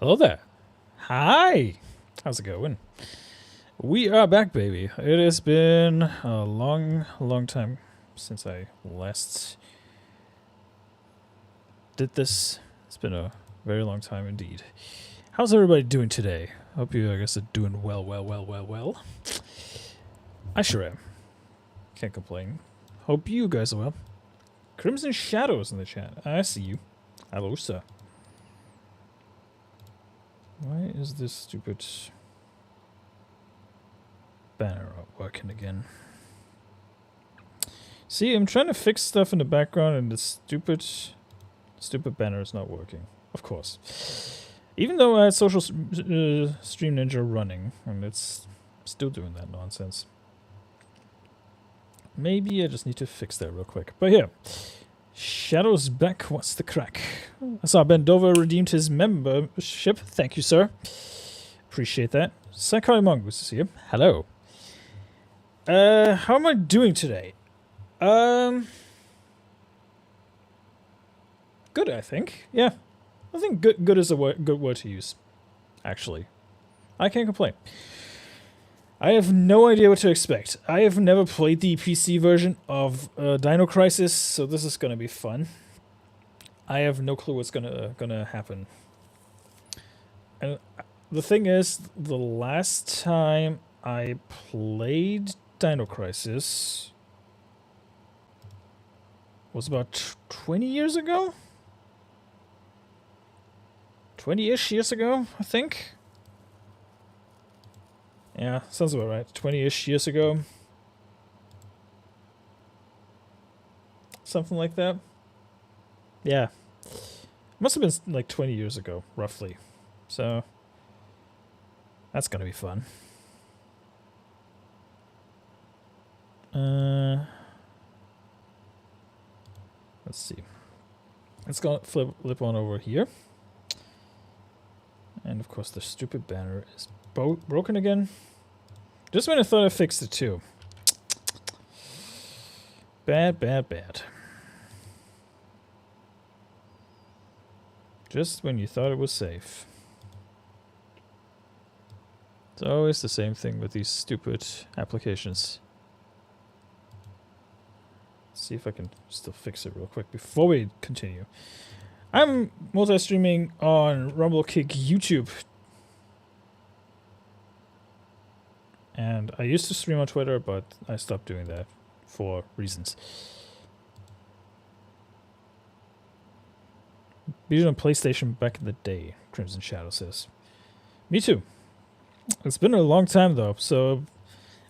Hello there. Hi. How's it going? We are back, baby. It has been a long time since I last did this. It's been a very long time indeed. How's everybody doing today? Hope you, I guess, are doing well. I sure am. Can't complain. Hope you guys are well. Crimson Shadows in the chat. I see you. Hello, sir. Why is this stupid banner not working again? See, I'm trying to fix stuff in the background and this stupid banner is not working. Of course. Even though I had Social Stream Ninja running, and it's still doing that nonsense. Maybe I just need to fix that real quick. But yeah. Shadow's back. What's the crack? I saw Ben Dover redeemed his membership. Thank you, sir. Appreciate that. Sakai Mongoose is here. Hello. How am I doing today? Good, I think. Yeah. I think good is a good word to use. Actually. I can't complain. I have no idea what to expect. I have never played the PC version of Dino Crisis, so this is gonna be fun. I have no clue what's gonna happen. And the thing is, the last time I played Dino Crisis was about 20 years ago? 20-ish years ago, I think? Yeah, sounds about right. 20-ish years ago. Something like that. Yeah. Must have been like 20 years ago, roughly. So, that's gonna be fun. Let's see. Let's go flip on over here. And of course the stupid banner is broken again. Just when I thought I fixed it too. Bad. Just when you thought it was safe. It's always the same thing with these stupid applications. Let's see if I can still fix it real quick before we continue. I'm multi-streaming on Rumble Kick YouTube. And I used to stream on Twitter, but I stopped doing that for reasons. Beat it on PlayStation back in the day, Crimson Shadow says. Me too. It's been a long time though, so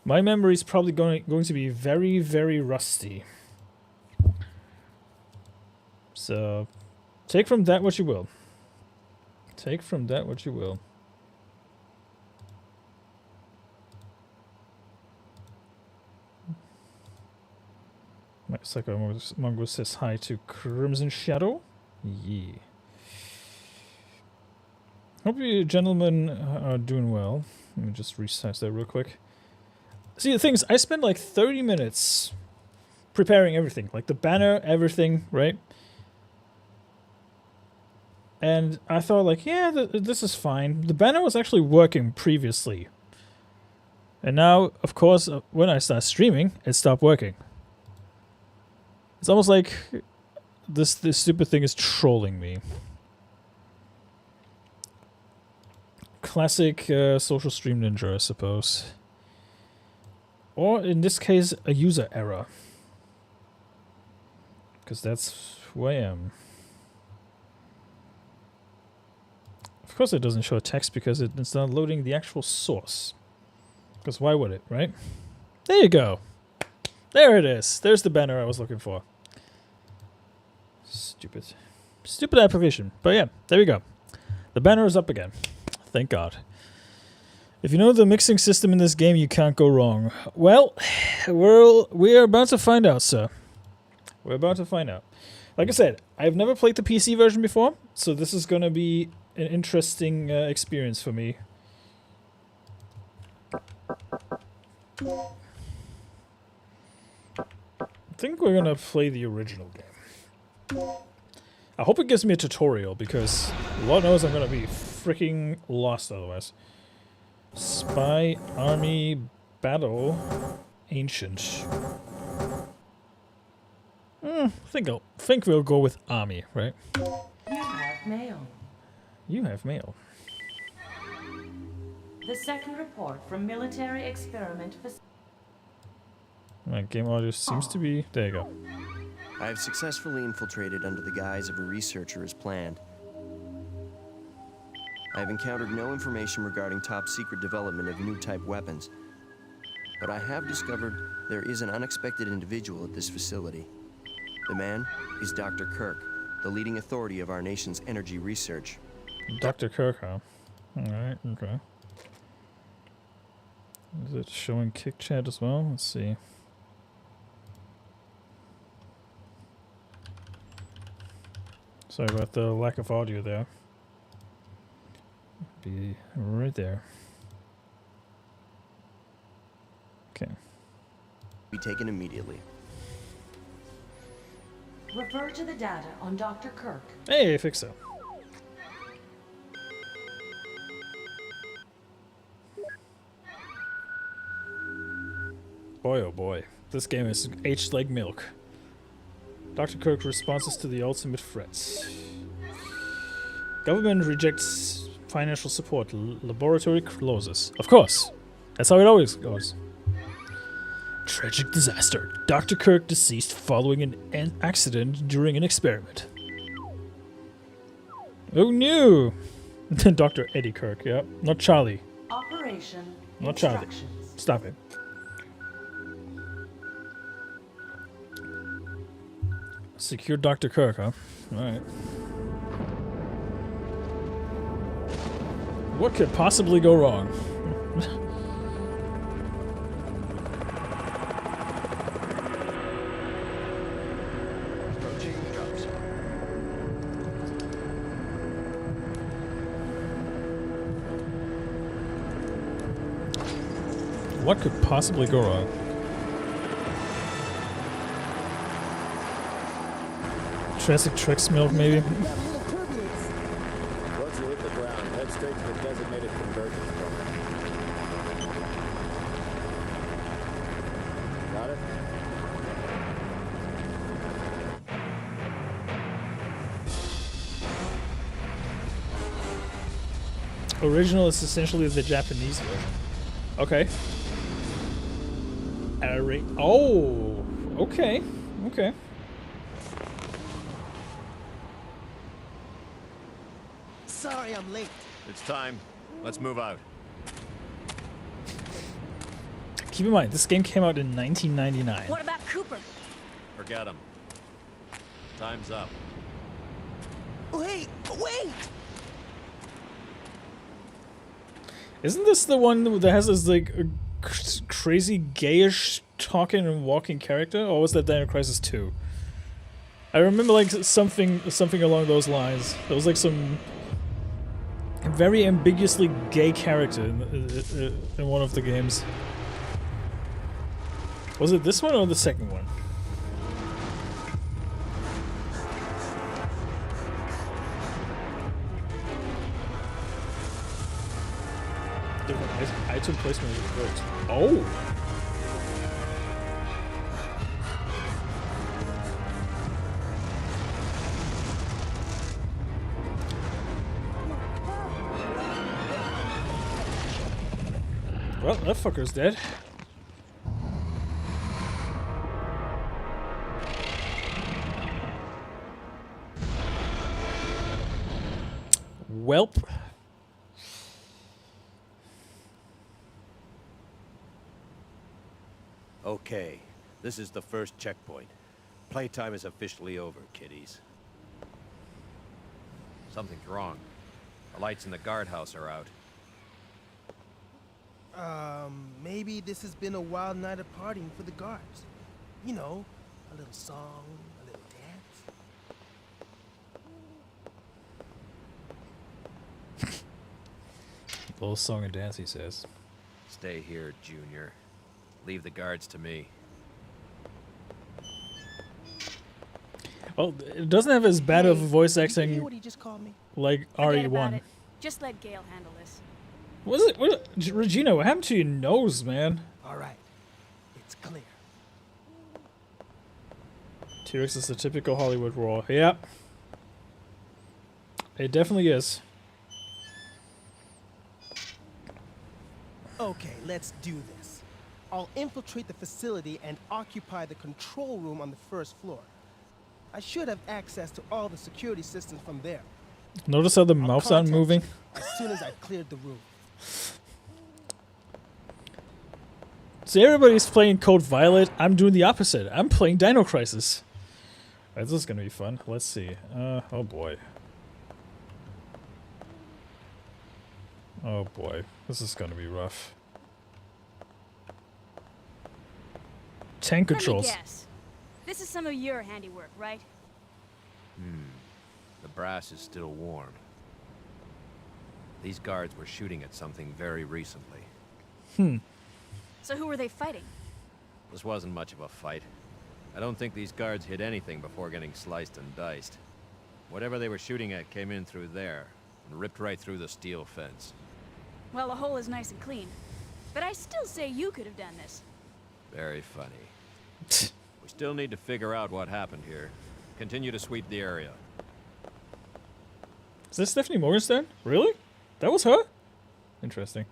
my memory's probably going to be very rusty. So take from that what you will. Take from that what you will. Psycho Mongoose says hi to Crimson Shadow. Yeah. Hope you gentlemen are doing well. Let me just resize that real quick. See, the thing is, I spent like 30 minutes preparing everything. Like the banner, everything, right? And I thought like, yeah, this is fine. The banner was actually working previously. And now, of course, when I start streaming, it stopped working. It's almost like this stupid thing is trolling me. Classic social stream ninja, I suppose. Or in this case, a user error. Because that's who I am. Of course it doesn't show text because it's not loading the actual source. Because why would it, right? There you go. There it is. There's the banner I was looking for. Stupid application. But yeah, there we go. The banner is up again. Thank God. If you know the mixing system in this game, you can't go wrong. Well, we're about to find out, sir. We're about to find out. Like I said, I've never played the PC version before, so this is going to be an interesting experience for me. I think we're going to play the original game. I hope it gives me a tutorial, because Lord knows I'm going to be freaking lost otherwise. Spy, army, battle, ancient. Think we'll go with army, right? You have mail. You have mail. The second report from military experiment facility. My game audio seems to be... There you go. I have successfully infiltrated under the guise of a researcher as planned. I have encountered no information regarding top-secret development of new type weapons, but I have discovered there is an unexpected individual at this facility. The man is Dr. Kirk, the leading authority of our nation's energy research. Dr. Kirk, huh? Alright, okay. Is it showing kick chat as well? Let's see. Sorry about the lack of audio there. Be right there. Okay. Be taken immediately. Refer to the data on Dr. Kirk. Hey, fix so. Boy, oh boy. This game is aged like milk. Dr. Kirk responses to the ultimate threats. Government rejects financial support. Laboratory closes. Of course. That's how it always goes. Tragic disaster. Dr. Kirk deceased following an accident during an experiment. Oh no! Dr. Eddie Kirk, yeah. Not Charlie. Operation Not Charlie. instructions. Stop it. Secure Dr. Kirk, huh? Alright. What could possibly go wrong? What could possibly go wrong? Jurassic Tricks milk, maybe? Once you hit the ground, head straight to the designated convergence point. Got it? Original is essentially the Japanese version. Okay. Oh, okay, okay. Sorry, I'm late. It's time. Let's move out. Keep in mind, this game came out in 1999. What about Cooper? Forget him. Time's up. Wait! Isn't this the one that has this like crazy gayish talking and walking character, or was that Dino Crisis 2? I remember like something along those lines. There was like some very ambiguously gay character in one of the games. Was it this one or the second one? Different item placement is great. Oh! Well, that fucker's dead. Welp. Okay, this is the first checkpoint. Playtime is officially over, kiddies. Something's wrong. The lights in the guardhouse are out. Maybe this has been a wild night of partying for the guards. You know, a little song, a little dance. Little song and dance, he says. Stay here, Junior. Leave the guards to me. Well, it doesn't have as bad of voice Did you hear acting what he just called me? like Forget about RE1. it. Just let Gale handle this. Regina, what happened to your nose, man? All right. It's clear. T-Rex is the typical Hollywood roar. Yeah. It definitely is. Okay, let's do this. I'll infiltrate the facility and occupy the control room on the first floor. I should have access to all the security systems from there. Notice how the I'll mouths aren't contact moving? you as soon as I've cleared the room. So everybody's playing Code Violet. I'm doing the opposite. I'm playing Dino Crisis. Alright, this is gonna be fun. Let's see. Oh boy. Oh boy. This is gonna be rough. Tank controls. Let me guess. This is some of your handiwork, right? The brass is still warm. These guards were shooting at something very recently. So who were they fighting? This wasn't much of a fight. I don't think these guards hit anything before getting sliced and diced. Whatever they were shooting at came in through there and ripped right through the steel fence. Well, the hole is nice and clean. But I still say you could have done this. Very funny. We still need to figure out what happened here. Continue to sweep the area. Is this Stephanie Morgenstern? Really? That was her? Interesting.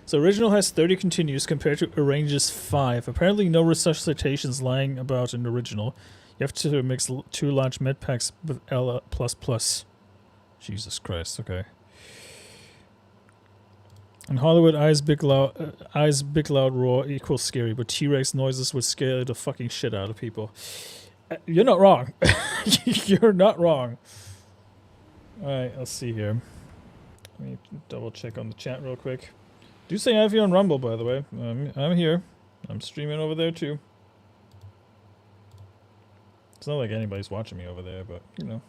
So original has 30 continues compared to Arrange's 5. Apparently no resuscitations lying about in original. You have to mix 2 large med packs with L++. Jesus Christ, okay. In Hollywood, eyes big loud roar equals scary, but T-Rex noises would scare the fucking shit out of people. You're not wrong. You're not wrong. Alright, let's see here. Let me double check on the chat real quick. Do say I have you on Rumble, by the way. I'm here. I'm streaming over there too. It's not like anybody's watching me over there, but you know.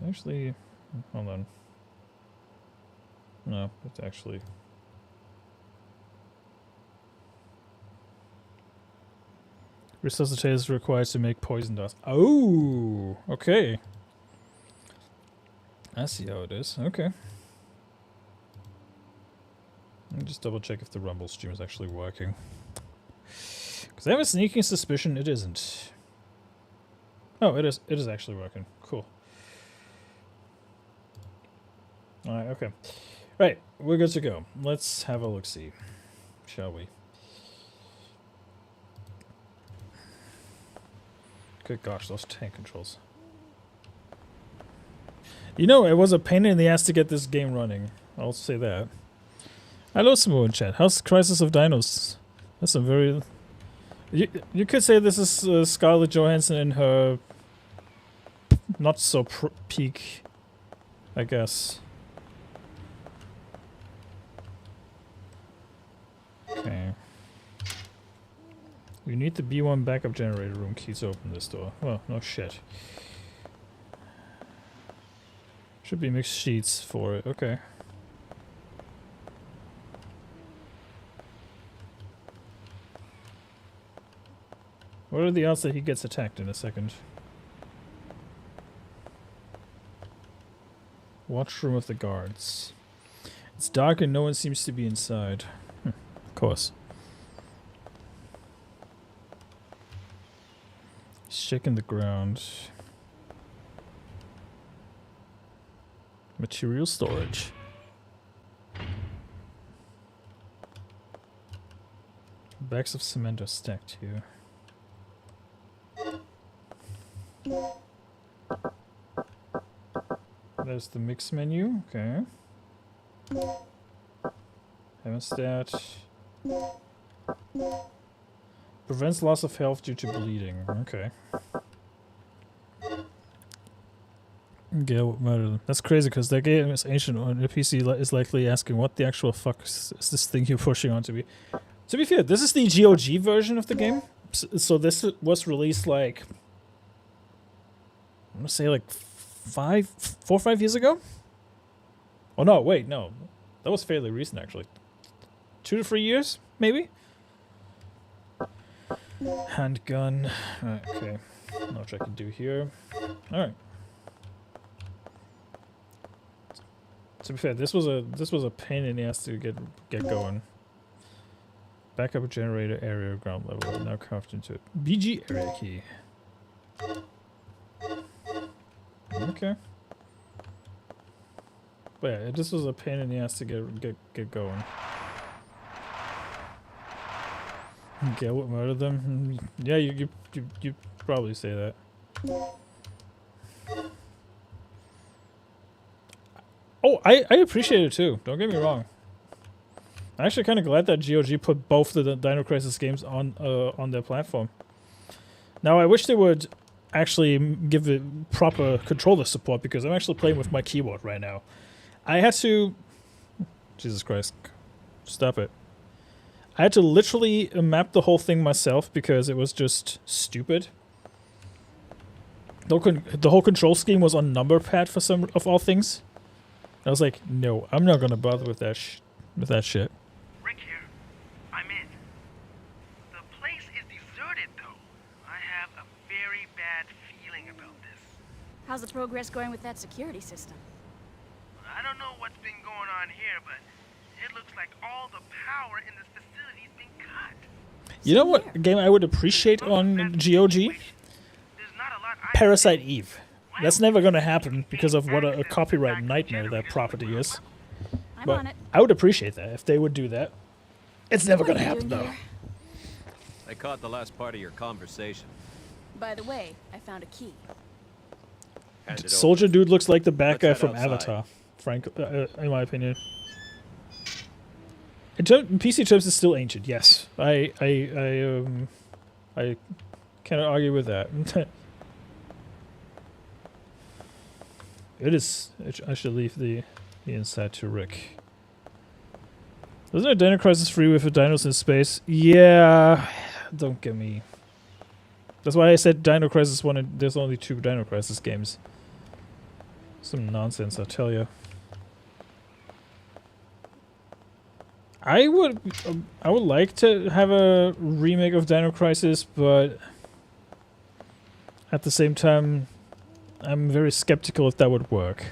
Actually, hold on. No, it's actually... Resuscitate is required to make poison dust. Oh, okay. I see how it is. Okay. Let me just double check if the Rumble stream is actually working. Because I have a sneaking suspicion it isn't. Oh, it is. It is actually working. Cool. Alright, okay. Right, we're good to go. Let's have a look-see, shall we? Good gosh, those tank controls. You know, it was a pain in the ass to get this game running. I'll say that. Hello, Samoan chat. How's Crisis of Dinos? That's a very... You could say this is Scarlett Johansson in her... not so peak, I guess. Okay. We need the B1 backup generator room key to open this door. Well, no shit. Should be mixed sheets for it. Okay. What are the odds that he gets attacked in a second? Watchroom of the guards. It's dark and no one seems to be inside. Of course. Shaking the ground. Material storage. Bags of cement are stacked here. There's the mix menu. Okay. Hemostat. Prevents loss of health due to bleeding. Okay. Yeah, that's crazy because that game is ancient and the PC is likely asking what the actual fuck is this thing you're pushing onto me. To be fair, this is the GOG version of the game. So this was released like... I'm gonna say like 4 or 5 years ago? Oh no, wait, no. That was fairly recent actually. 2 to 3 years, maybe? Handgun. Okay. Not much I can do here. Alright. To be fair, this was a pain in the ass to get going. Backup generator area ground level now carved into it. BG area key. Okay. But yeah, this was a pain in the ass to get going. Get what murdered them? Yeah, you probably say that. Oh, I appreciate it too. Don't get me wrong. I'm actually kind of glad that GOG put both the Dino Crisis games on their platform. Now, I wish they would actually give it proper controller support because I'm actually playing with my keyboard right now. I had to... Jesus Christ. Stop it. I had to literally map the whole thing myself because it was just stupid. The whole control scheme was on number pad for some of all things. I was like, no, I'm not gonna bother with that shit. Rick here. I'm in. The place is deserted, though. I have a very bad feeling about this. How's the progress going with that security system? I don't know what's been going on here, but it looks like all the power in this facility's been cut. You know what game I would appreciate on GOG? Parasite Eve. That's never gonna happen because of what a copyright nightmare that property is. I'm But on it. I would appreciate that if they would do that. It's never What are gonna you happen doing though. here? I caught the last part of your conversation. By the way, I found a key. Hand it over. Soldier dude looks like the bad Let's guy head from outside. Avatar, Frank, in my opinion. PC terms is still ancient. Yes, I cannot argue with that. It is. I should leave the inside to Rick. Wasn't a Dino Crisis free with the dinos in space? Yeah, don't get me. That's why I said Dino Crisis 1 and there's only 2 Dino Crisis games. Some nonsense, I tell you. I would like to have a remake of Dino Crisis, but at the same time, I'm very skeptical if that would work.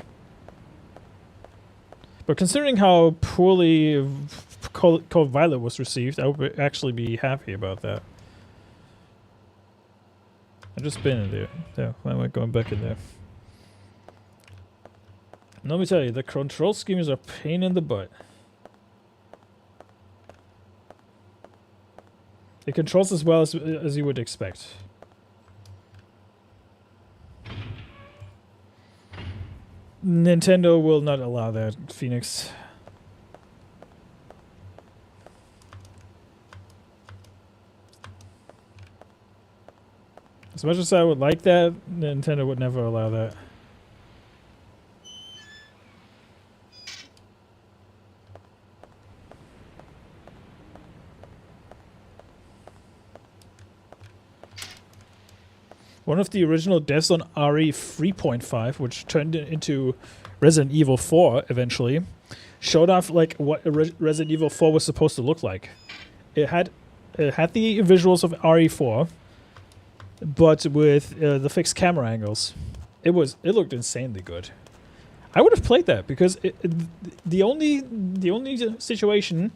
But considering how poorly Code Violet was received, I would actually be happy about that. I've just been in there. Yeah, why am I going back in there? And let me tell you, the control scheme is a pain in the butt. It controls as well as you would expect. Nintendo will not allow that, Phoenix. As much as I would like that, Nintendo would never allow that. One of the original devs on RE 3.5, which turned into Resident Evil 4 eventually, showed off like what Resident Evil 4 was supposed to look like. It had the visuals of RE4, but with the fixed camera angles. It looked insanely good. I would have played that because the only situation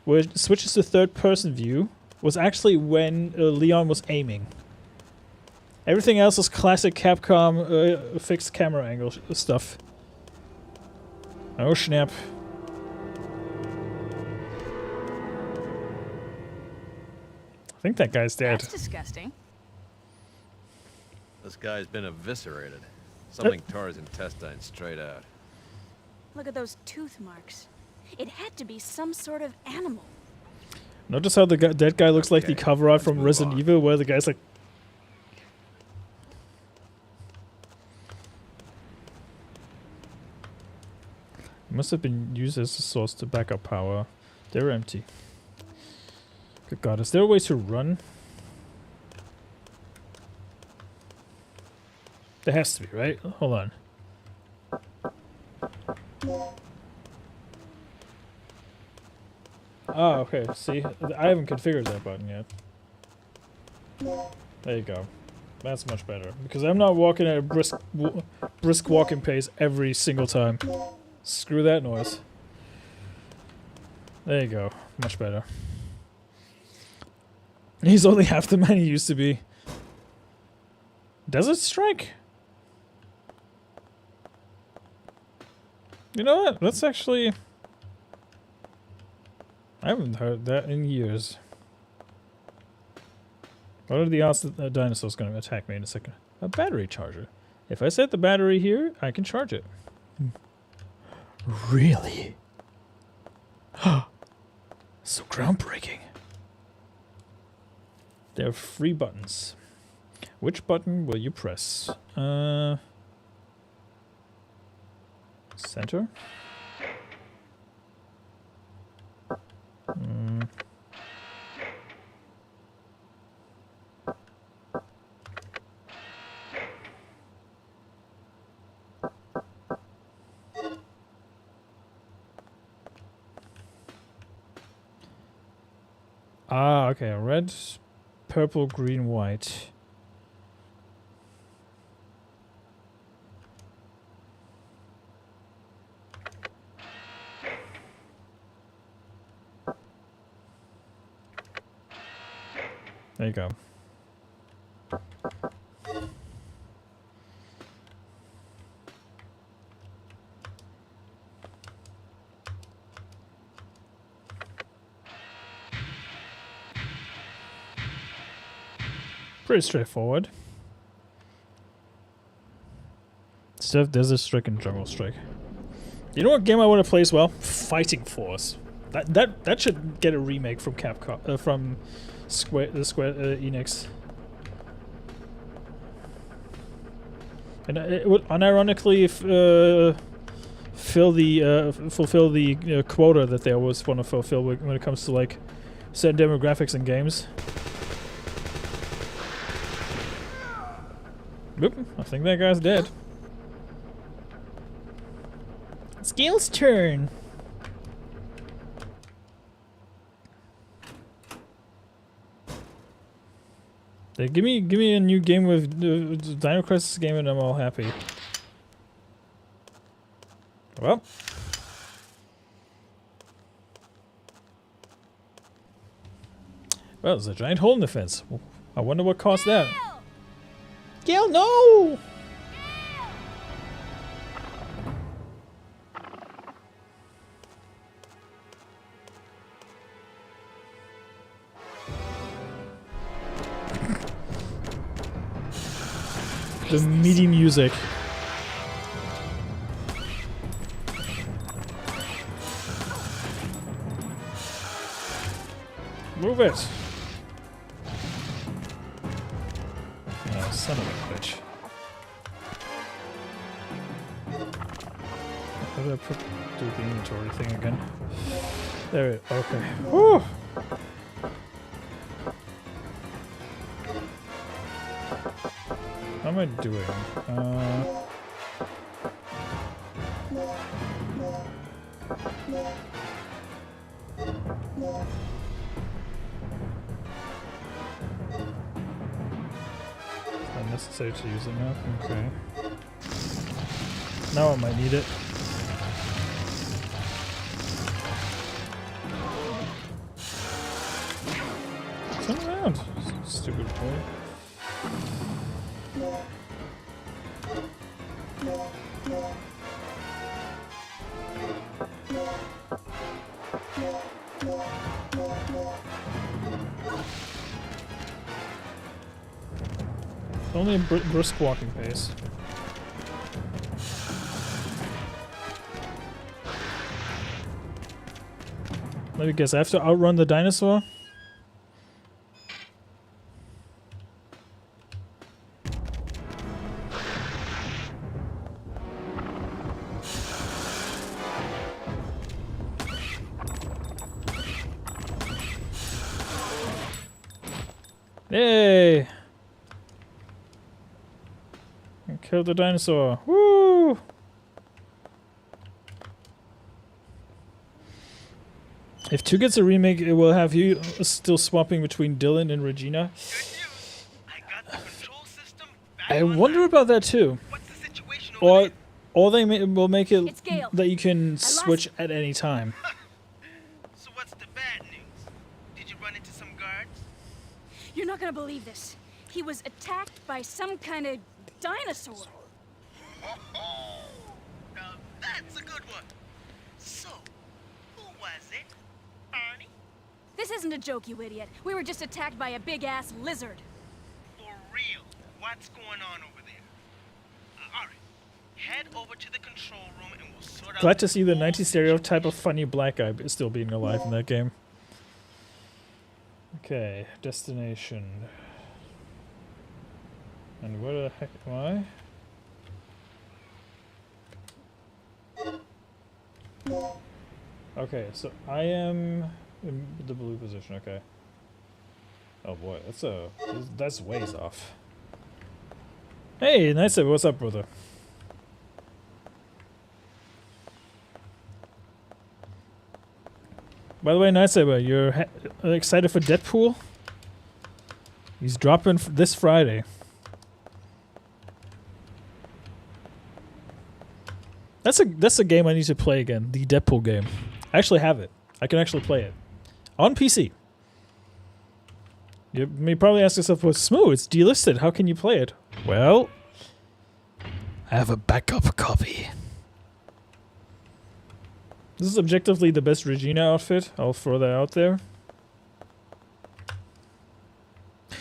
where it switches to third-person view was actually when Leon was aiming. Everything else is classic Capcom fixed camera angle stuff. Oh snap. I think that guy's dead. That's disgusting. This guy's been eviscerated. Something tore his intestines straight out. Look at those tooth marks. It had to be some sort of animal. Notice how that guy looks like the Okay, cover art let's from move Resident on. Evil, where the guy's like... Must have been used as a source to back up power. They're empty. Good God, is there a way to run? There has to be, right? Hold on. Oh, okay. See, I haven't configured that button yet. There you go. That's much better. Because I'm not walking at a brisk walking pace every single time. Screw that noise. There you go. Much better. He's only half the man he used to be. Desert Strike? You know what? Let's actually... I haven't heard that in years. What are the odds that a dinosaur's going to attack me in a second? A battery charger. If I set the battery here, I can charge it. Really? So groundbreaking. There are 3 buttons. Which button will you press? Center? Ah, okay. Red, purple, green, white. There you go. Pretty straightforward. Stuff, Desert Strike, and Jungle Strike. You know what game I want to play as well? Fighting Force. That should get a remake from Capcom, from Square Enix. And it would unironically fulfill the quota that they always want to fulfill when it comes to like certain demographics in games. Oop, I think that guy's dead. It's Gale's turn. Give me a new game with Dino Crisis game and I'm all happy. Well. Well, there's a giant hole in the fence. I wonder what caused that. Gale, no! The MIDI music. Move it! Oh, son of a bitch. How do I do the inventory thing again? There it is. Okay. Whew! How am I doing? It's not necessary to use it now. Okay. Now I might need it. Turn around, stupid boy. Only a brisk walking pace. Let me guess, I have to outrun the dinosaur? Yay! I killed the dinosaur. Woo! If 2 gets a remake, it will have you still swapping between Dylan and Regina. I wonder about that too. What's the situation over there? Or they will make it It's Gale. that you can lost switch at any time. So what's the bad news? Did you run into some guards? You're not gonna believe this. He was attacked by some kind of dinosaur. Now that's a good one. So, who was it? Barney? This isn't a joke, you idiot. We were just attacked by a big-ass lizard. For real? What's going on over there? All right. Head over to the control room and we'll sort out. Glad to see the 90s stereotype of funny black guy is still being alive in that game. Okay, destination. And where the heck am I? Okay, so I am in the blue position, okay. Oh boy, that's ways off. Hey, nice. What's up, brother? By the way, Nightsaber, you're excited for Deadpool? He's dropping this Friday. That's a game I need to play again. The Deadpool game. I actually have it. I can actually play it on PC. You may probably ask yourself, "Well, Smooth, it's delisted. How can you play it?" Well, I have a backup copy. This is objectively the best Regina outfit. I'll throw that out there.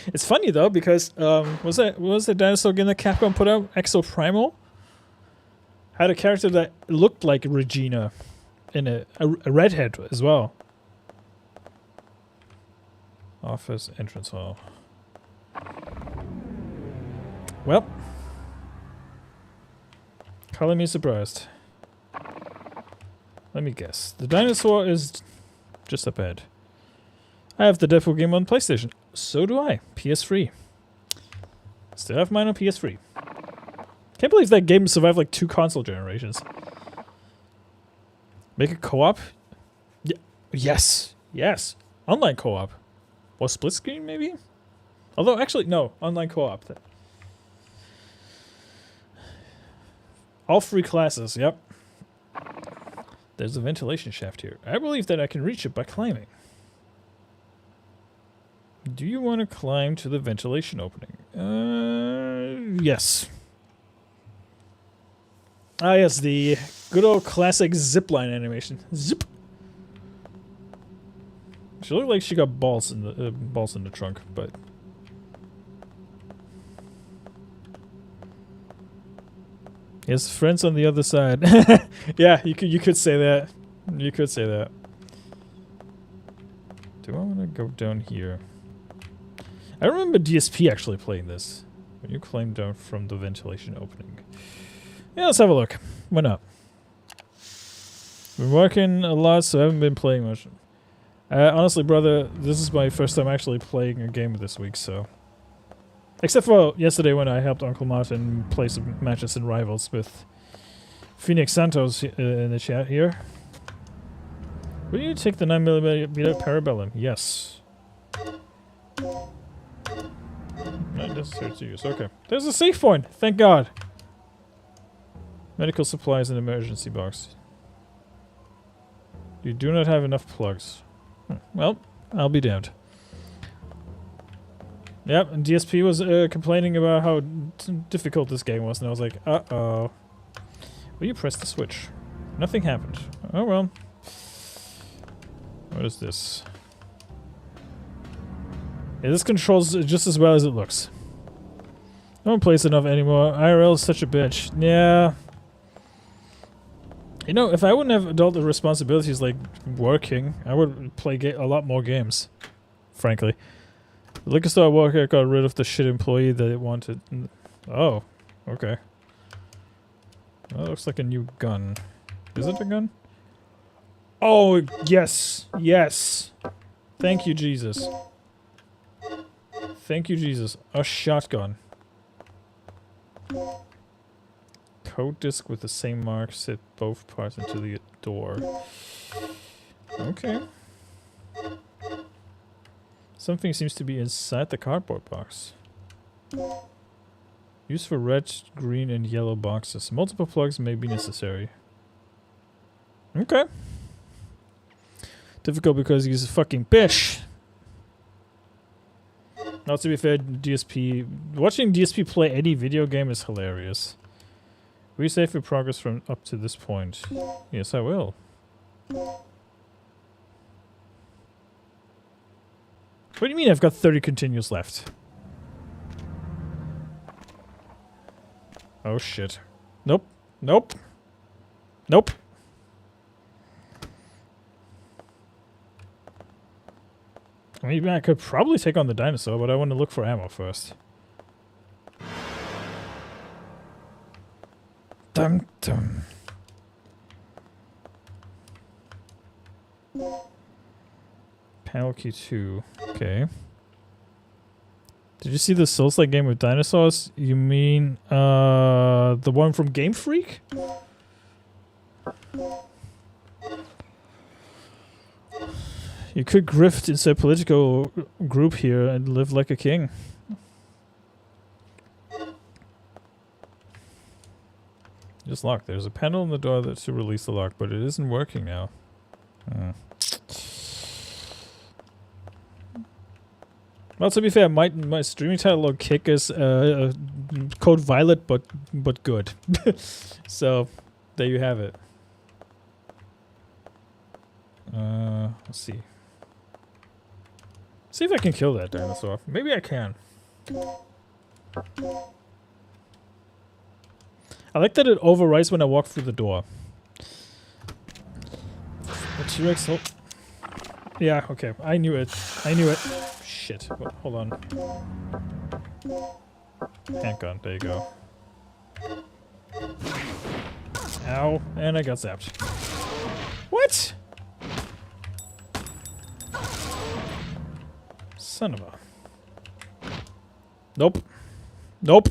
It's funny though because what was the dinosaur game that Capcom put out? Exo Primal had a character that looked like Regina, in a redhead as well. Office entrance hall. Well, color me surprised. Let me guess. The dinosaur is just up ahead. I have the Deadpool game on PlayStation. So do I. PS3. Still have mine on PS3. Can't believe that game survived like 2 console generations. Make a co-op? Yeah. Yes. Yes. Online co-op. Or split screen maybe? Although actually no, online co-op. All 3 classes, yep. There's a ventilation shaft here. I believe that I can reach it by climbing. Do you want to climb to the ventilation opening? Yes. Ah, yes, the good old classic zipline animation. Zip. She looked like she got balls in the trunk, but yes, friends on the other side. Yeah, you could say that. You could say that. Do I want to go down here? I remember DSP actually playing this. When you climb down from the ventilation opening. Yeah, let's have a look. Why not? Been working a lot, so I haven't been playing much. Honestly, brother, this is my first time actually playing a game this week, so... Except for yesterday when I helped Uncle Martin play some matches in Rivals with Phoenix Santos in the chat here. Will you take the 9mm Parabellum? Yes. Not necessary to use. Okay. There's a save point! Thank God! Medical supplies and emergency box. You do not have enough plugs. Well, I'll be damned. Yep, and DSP was complaining about how difficult this game was, and I was like, uh-oh. Will you press the switch? Nothing happened. Oh well. What is this? Yeah, this controls just as well as it looks. I don't play this enough anymore. IRL is such a bitch. Yeah. You know, if I wouldn't have adult responsibilities like working, I would play a lot more games. Frankly. The liquor store worker got rid of the shit employee that it wanted. Oh, okay. That looks like a new gun. Is it a gun? Oh, yes. Yes. Thank you, Jesus. Thank you, Jesus. A shotgun. Code disc with the same mark. Set both parts into the door. Okay. Something seems to be inside the cardboard box. Used for red, green, and yellow boxes. Multiple plugs may be necessary. Okay. Difficult because he's a fucking bitch. Now, to be fair, DSP... Watching DSP play any video game is hilarious. Will you save your progress from up to this point? Yes, I will. What do you mean I've got 30 continues left? Oh shit. Nope. Nope. Nope. I mean, I could probably take on the dinosaur, but I want to look for ammo first. Dum dum. Panel key 2. Okay. Did you see the Souls-like game with dinosaurs? You mean the one from Game Freak? You could grift into a political group here and live like a king. It's locked. There's a panel on the door to release the lock, but it isn't working now. Well, to be fair, my streaming title on Kick is Code Violet, but good. So there you have it. Let's see. See if I can kill that dinosaur. Maybe I can. I like that it overwrites when I walk through the door. The T-Rex. Oh. Yeah. Okay. I knew it. I knew it. Shit. Hold on. Handgun. There you go. Ow. And I got zapped. What? Son of a... Nope. Nope.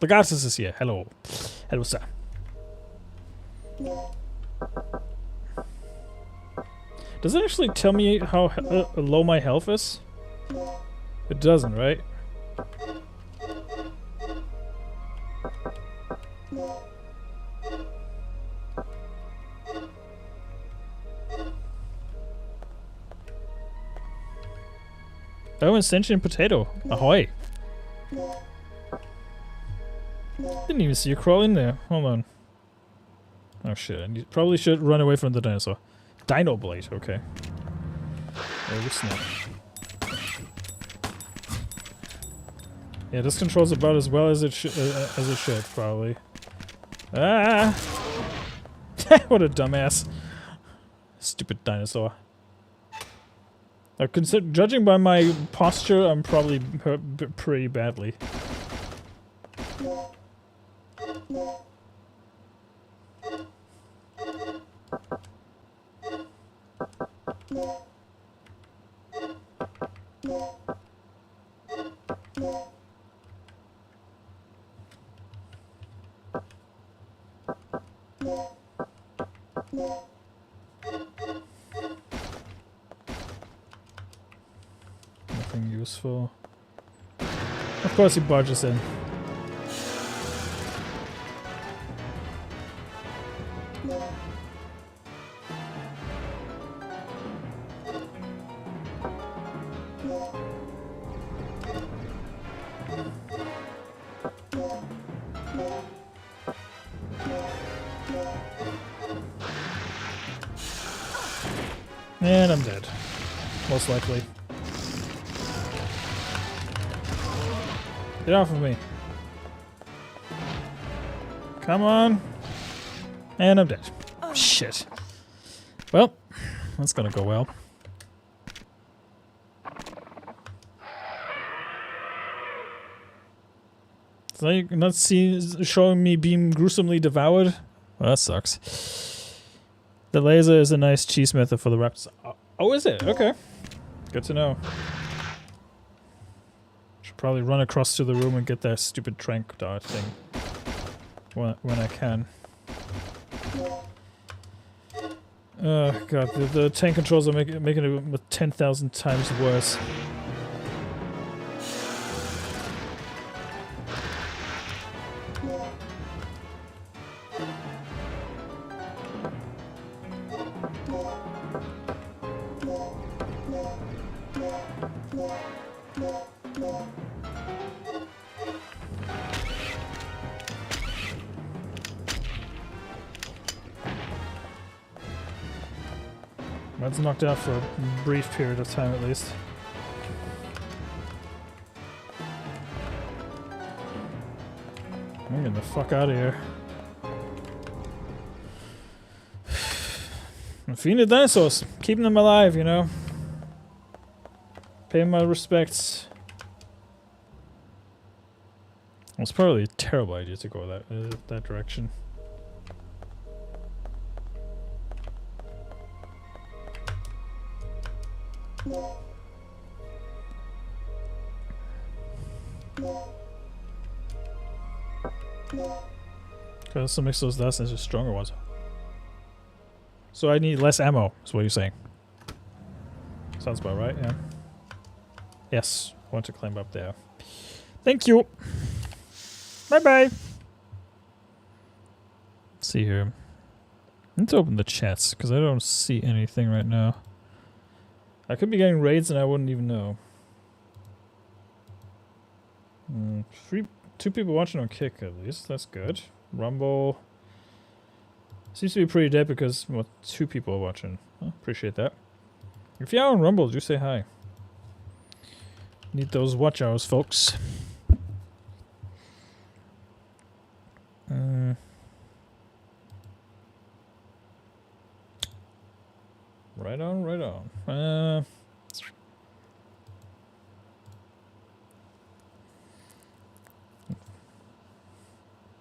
The Garces is here. Hello. Hello, sir. Does it actually tell me how low my health is? It doesn't, right? Oh, and sentient potato. Ahoy. Didn't even see you crawl in there. Hold on. Oh shit, I probably should run away from the dinosaur. Dino blade, okay. Oh, snap. Yeah, this controls about as well as it should, probably. Ah! What a dumbass. Stupid dinosaur. Judging by my posture, I'm probably hurt pretty badly. Nothing useful. Of course he barges in. And I'm dead. Most likely. Get off of me. Come on. And I'm dead. Shit. Well, that's gonna go well. So you not showing me being gruesomely devoured? Well, that sucks. The laser is a nice cheese method for the raptors. Oh, is it? Okay. Good to know. Should probably run across to the room and get that stupid trank dart thing. When I can. Oh god, the tank controls are making it 10,000 times worse. That's knocked out for a brief period of time at least. I'm getting the fuck out of here. I'm feeding the dinosaurs, keeping them alive, you know. Paying my respects. Well, it's probably a terrible idea to go that direction. Okay, this will mix those dust into stronger ones. So I need less ammo, is what you're saying. Sounds about right, yeah. Yes, I want to climb up there. Thank you! Bye-bye! Let's see here. Let's open the chats, because I don't see anything right now. I could be getting raids and I wouldn't even know. Two people watching on Kick at least, that's good. Rumble seems to be pretty dead because, well, 2 people are watching. Oh, appreciate that. If you're on Rumble, do say hi. Need those watch hours, folks. Right on, right on.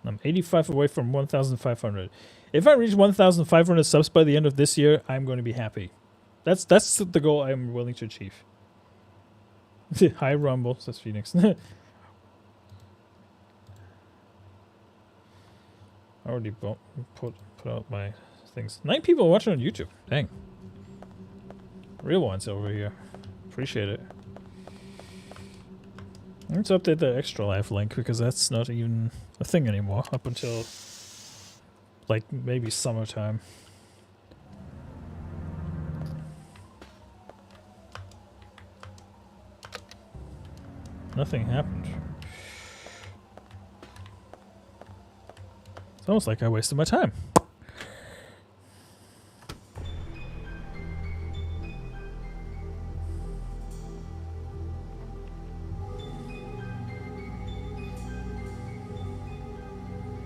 I'm 85 away from 1,500. If I reach 1,500 subs by the end of this year, I'm going to be happy. That's the goal I'm willing to achieve. Hi Rumble, says Phoenix. I already put out my things. 9 people watching on YouTube. Dang. Real ones over here. Appreciate it. Let's update the extra life link because that's not even a thing anymore up until like maybe summertime. Nothing happened. It's almost like I wasted my time.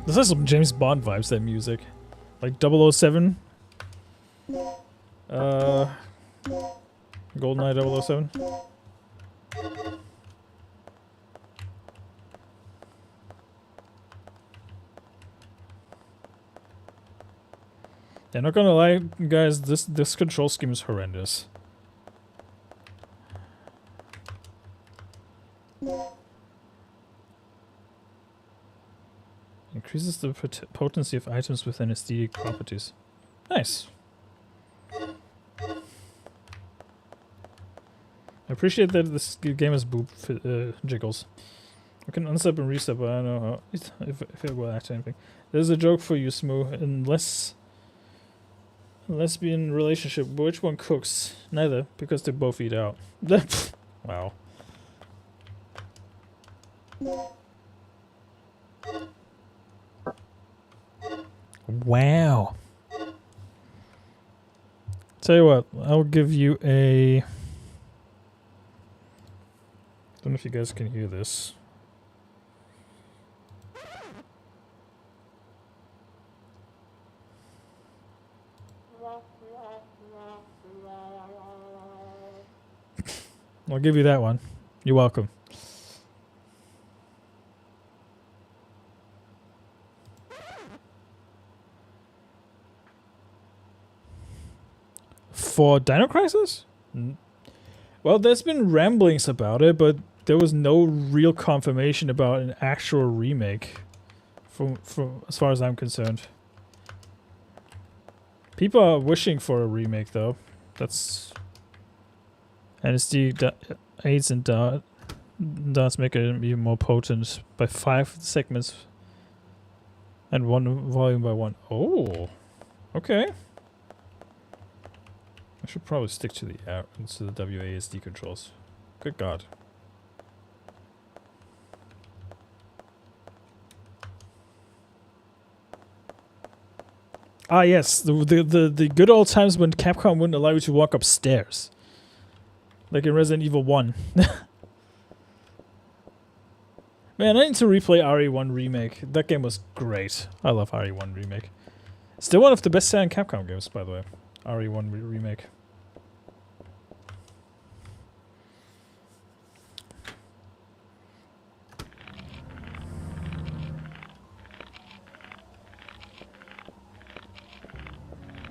This has some James Bond vibes, that music. Like 007. GoldenEye 007. Yeah, not gonna lie, guys, this control scheme is horrendous. Increases the potency of items with anesthetic properties. Nice. I appreciate that this game has boob jiggles. I can unsub and reset, but I don't know how if it will act anything. There's a joke for you, Smoo. Unless lesbian relationship, which one cooks? Neither, because they both eat out. Wow. Wow. Tell you what, I'll give you a... Don't know if you guys can hear this. I'll give you that one. You're welcome. For Dino Crisis? Well, there's been ramblings about it, but there was no real confirmation about an actual remake from as far as I'm concerned. People are wishing for a remake though. That's NSD aids and does make it even more potent by 5 segments and 1 volume by 1. Oh, okay. I should probably stick to the WASD controls. Good God. Ah, yes, the good old times when Capcom wouldn't allow you to walk upstairs. Like in Resident Evil 1. Man, I need to replay RE1 Remake. That game was great. I love RE1 Remake. Still one of the best-selling Capcom games, by the way. RE1 Remake.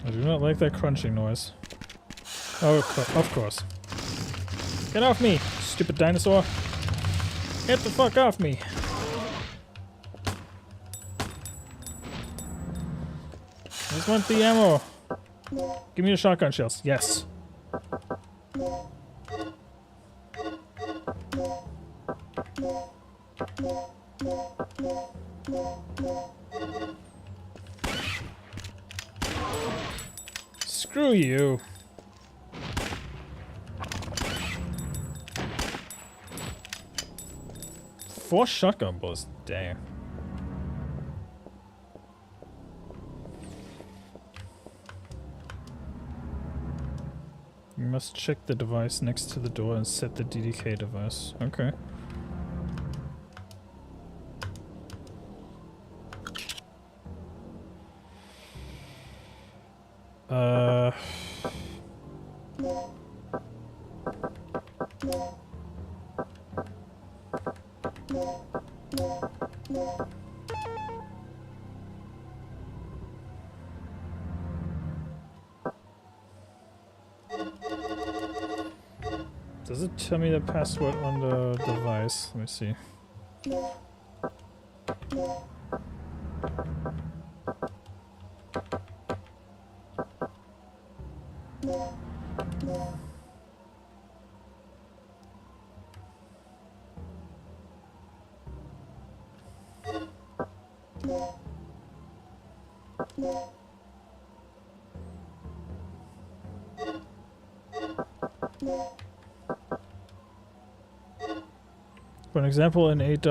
I do not like that crunching noise. Oh, of course. Get off me, stupid dinosaur. Get the fuck off me. I just want the ammo. Give me the shotgun shells. Yes. Screw you. Four shotgun bullets. Damn. You must check the device next to the door and set the DDK device. Okay. Does it tell me the password on the device? Let me see. For an example, an 8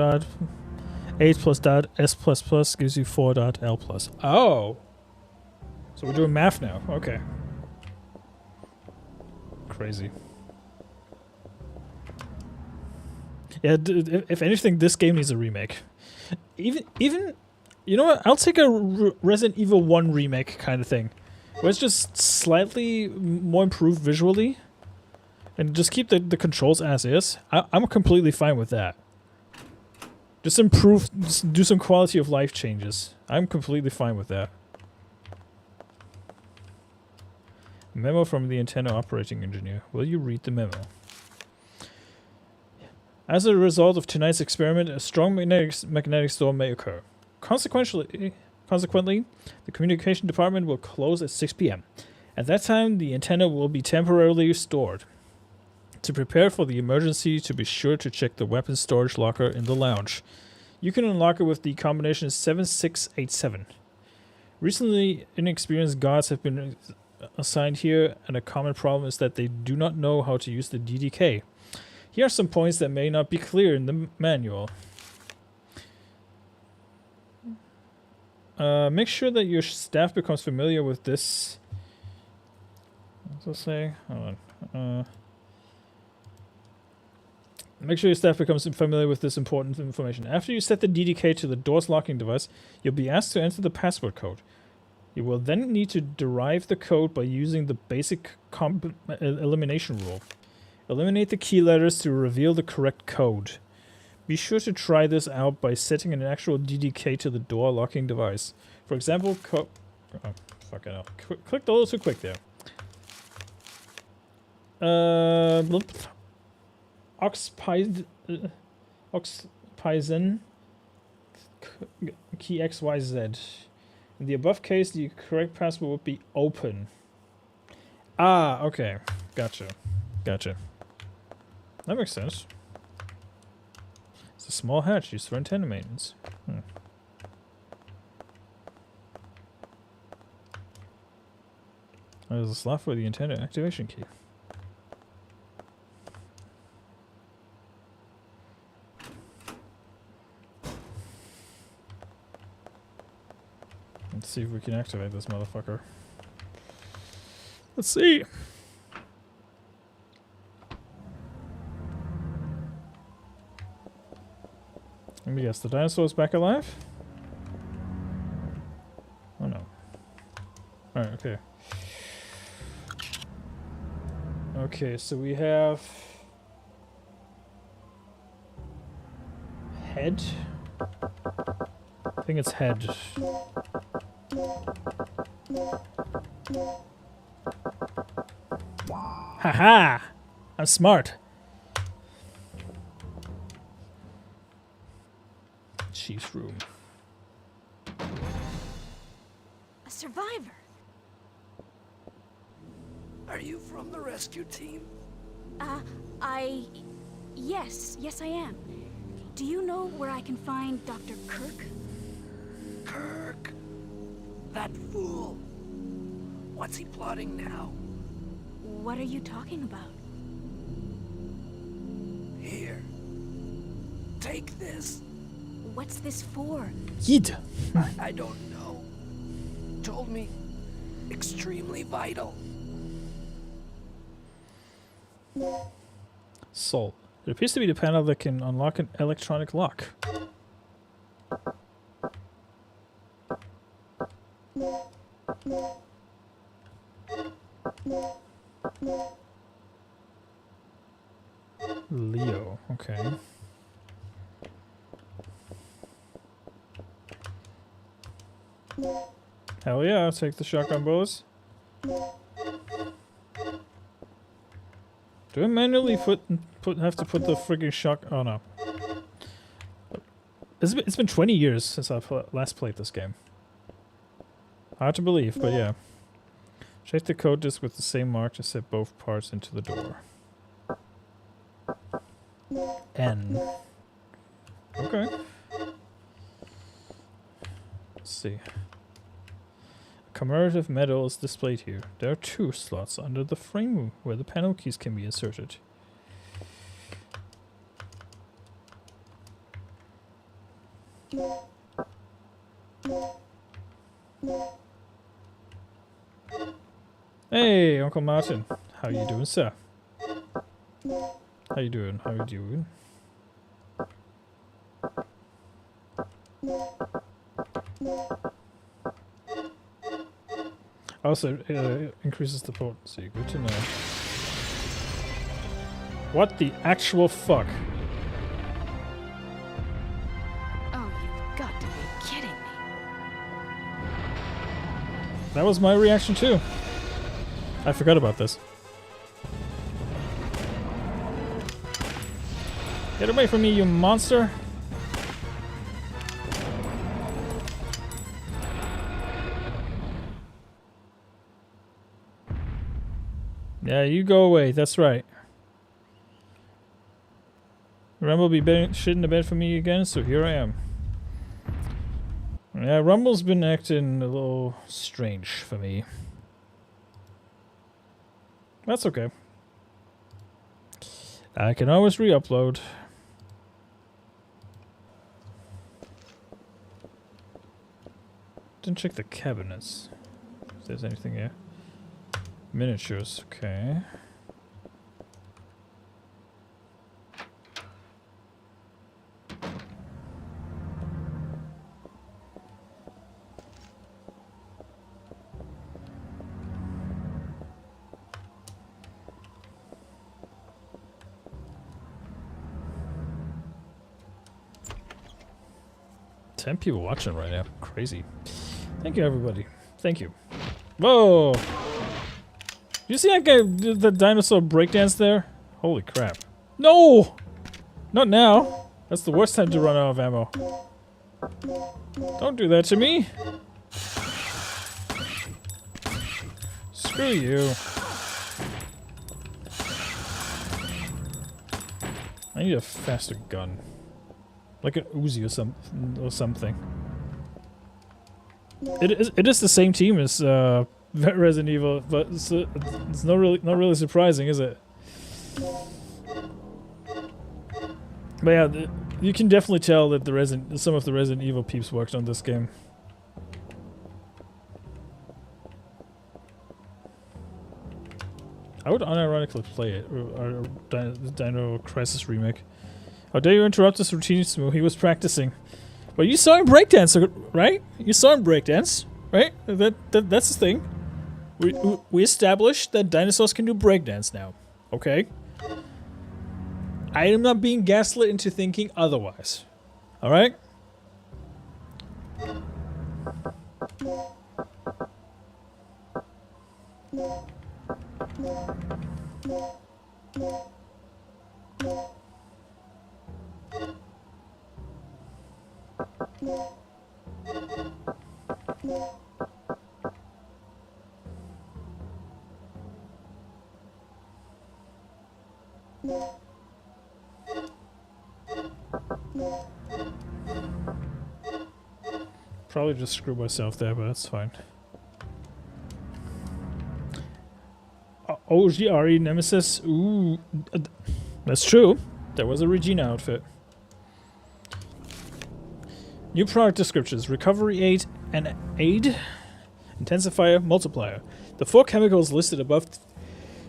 plus dot S plus plus gives you 4 dot L plus. Oh! So we're doing math now. Okay. Crazy. Yeah, if anything, this game needs a remake. Even, you know what? I'll take a Resident Evil 1 remake kind of thing. Where it's just slightly more improved visually. And just keep the controls as is. I'm completely fine with that. Just improve, just do some quality of life changes. I'm completely fine with that. Memo from the antenna operating engineer. Will you read the memo? As a result of tonight's experiment, a strong magnetic storm may occur. Consequently, the communication department will close at 6 p.m. At that time, the antenna will be temporarily stored. To prepare for the emergency, to be sure to check the weapons storage locker in the lounge. You can unlock it with the combination 7687. Recently, inexperienced guards have been assigned here, and a common problem is that they do not know how to use the DDK. Here are some points that may not be clear in the manual. Make sure that your staff becomes familiar with this. What does it say? Hold on. Make sure your staff becomes familiar with this important information. After you set the DDK to the door's locking device, you'll be asked to enter the password code. You will then need to derive the code by using the basic elimination rule. Eliminate the key letters to reveal the correct code. Be sure to try this out by setting an actual DDK to the door locking device. For example, oh, fuck it up. Clicked a little too quick there. Oxpisen key XYZ. In the above case, the correct password would be open. Ah, okay. Gotcha. Gotcha. That makes sense. It's a small hatch used for antenna maintenance. There's a slot for the antenna activation key. Let's see if we can activate this motherfucker. Let's see. Let me guess, the dinosaur's back alive? Oh no. Alright, okay. Okay, so we have... head? I think it's head. Haha! I'm smart. Chief's room. A survivor. Are you from the rescue team? Yes, I am. Do you know where I can find Dr. Kirk? Kirk? That fool. What's he plotting now? What are you talking about? Here. Take this. What's this for? Yeet! I don't know. Told me extremely vital. Soul. It appears to be the panel that can unlock an electronic lock. Leo, okay. Hell yeah, I'll take the shotgun bullets. Do I manually have to put the frigging shock? Oh no. It's been 20 years since I last played this game. Hard to believe, but yeah. Check the code disc with the same mark to set both parts into the door. N. Okay. Let's see. Commemorative medal is displayed here. There are 2 slots under the frame where the panel keys can be inserted. Hey, Uncle Martin. How you doing, sir? How you doing? How you doing? Also, increases the potency. Good to know. What the actual fuck? Oh, you've got to be kidding me. That was my reaction too. I forgot about this. Get away from me, you monster! Yeah, you go away, that's right. Rumble be shitting the bed for me again, so here I am. Yeah, Rumble's been acting a little strange for me. That's okay. I can always re-upload. Didn't check the cabinets. If there's anything here. Miniatures, okay. Ten people watching right now. Crazy. Thank you, everybody. Thank you. Whoa! You see that guy, the dinosaur breakdance there? Holy crap. No! Not now. That's the worst time to run out of ammo. Don't do that to me. Screw you. I need a faster gun. Like an Uzi or something. It is the same team as Resident Evil, but it's not really surprising, is it? But yeah, you can definitely tell that some of the Resident Evil peeps worked on this game. I would unironically play it. Or the Dino Crisis remake. How dare you interrupt this routine smooth? He was practicing. Well, you saw him breakdance, right? You saw him breakdance, right? That's the thing. We established that dinosaurs can do breakdance now. Okay? I am not being gaslit into thinking otherwise. Alright? Probably just screw myself there, but that's fine. OGRE Nemesis. Ooh, that's true. There was a Regina outfit. New product descriptions: recovery aid and aid, intensifier, multiplier. The 4 chemicals listed above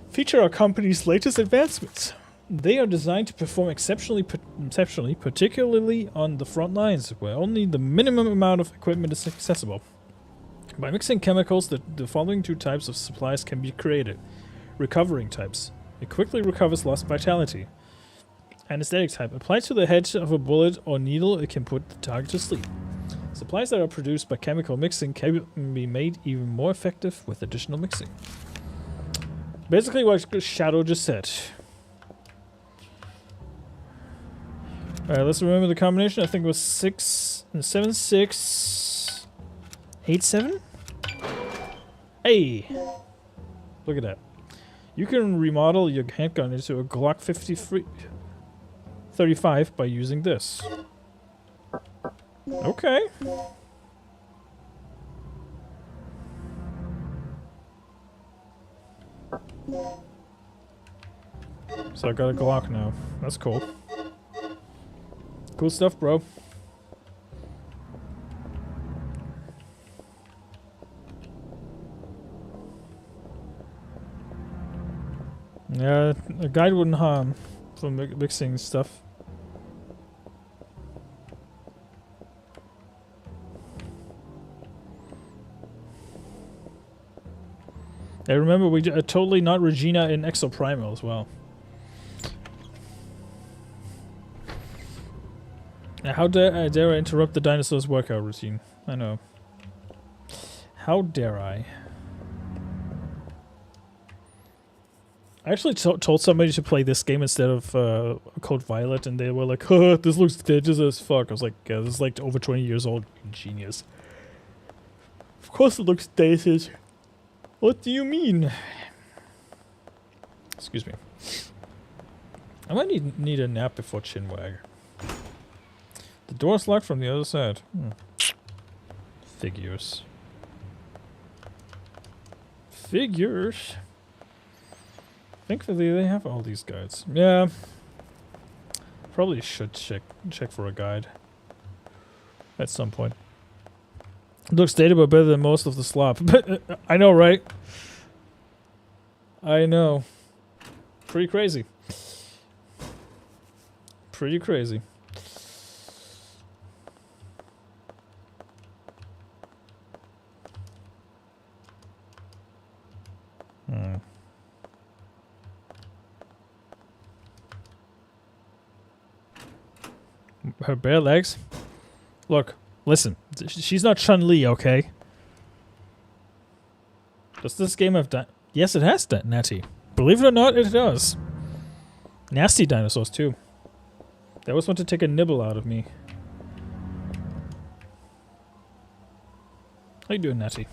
feature our company's latest advancements. They are designed to perform exceptionally, particularly on the front lines, where only the minimum amount of equipment is accessible. By mixing chemicals, the following 2 types of supplies can be created. Recovering types. It quickly recovers lost vitality. Anesthetic type. Applied to the head of a bullet or needle, it can put the target to sleep. Supplies that are produced by chemical mixing can be made even more effective with additional mixing. Basically what Shadow just said. Alright, let's remember the combination. I think it was 7687? Hey! Look at that. You can remodel your handgun into a Glock 35 by using this. Okay. So I got a Glock now. That's cool. Cool stuff, bro. Yeah, a guide wouldn't harm for mixing stuff. I remember we totally not Regina in Exoprimal as well. How dare I interrupt the dinosaur's workout routine? I know. How dare I? I actually told somebody to play this game instead of Code Violet, and they were like, "Oh, this looks dangerous as fuck." I was like, "Yeah, this is like over 20 years old. Genius." Of course it looks dated. What do you mean? Excuse me. I might need a nap before Chinwag. The door's locked from the other side. Figures. Figures? Thankfully they have all these guides. Yeah. Probably should check for a guide. At some point. It looks dated but better than most of the slop. I know, right? I know. Pretty crazy. Pretty crazy. Her bare legs? Look, listen. She's not Chun-Li, okay? Does this game have Yes, it has Natty. Believe it or not, it does. Nasty dinosaurs, too. They always want to take a nibble out of me. How you doing, Natty?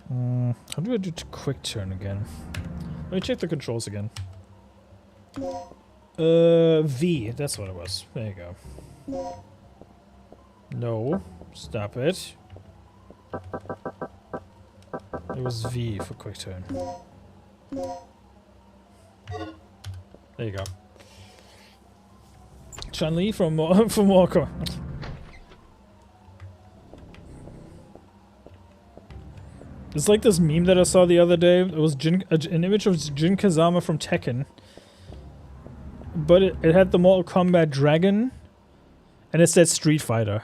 How do I do quick turn again? Let me check the controls again. V. That's what it was. There you go. No. Stop it. It was V for quick turn. There you go. Chun-Li from Walker. It's like this meme that I saw the other day. It was an image of Jin Kazama from Tekken. But it had the Mortal Kombat dragon. And it said Street Fighter.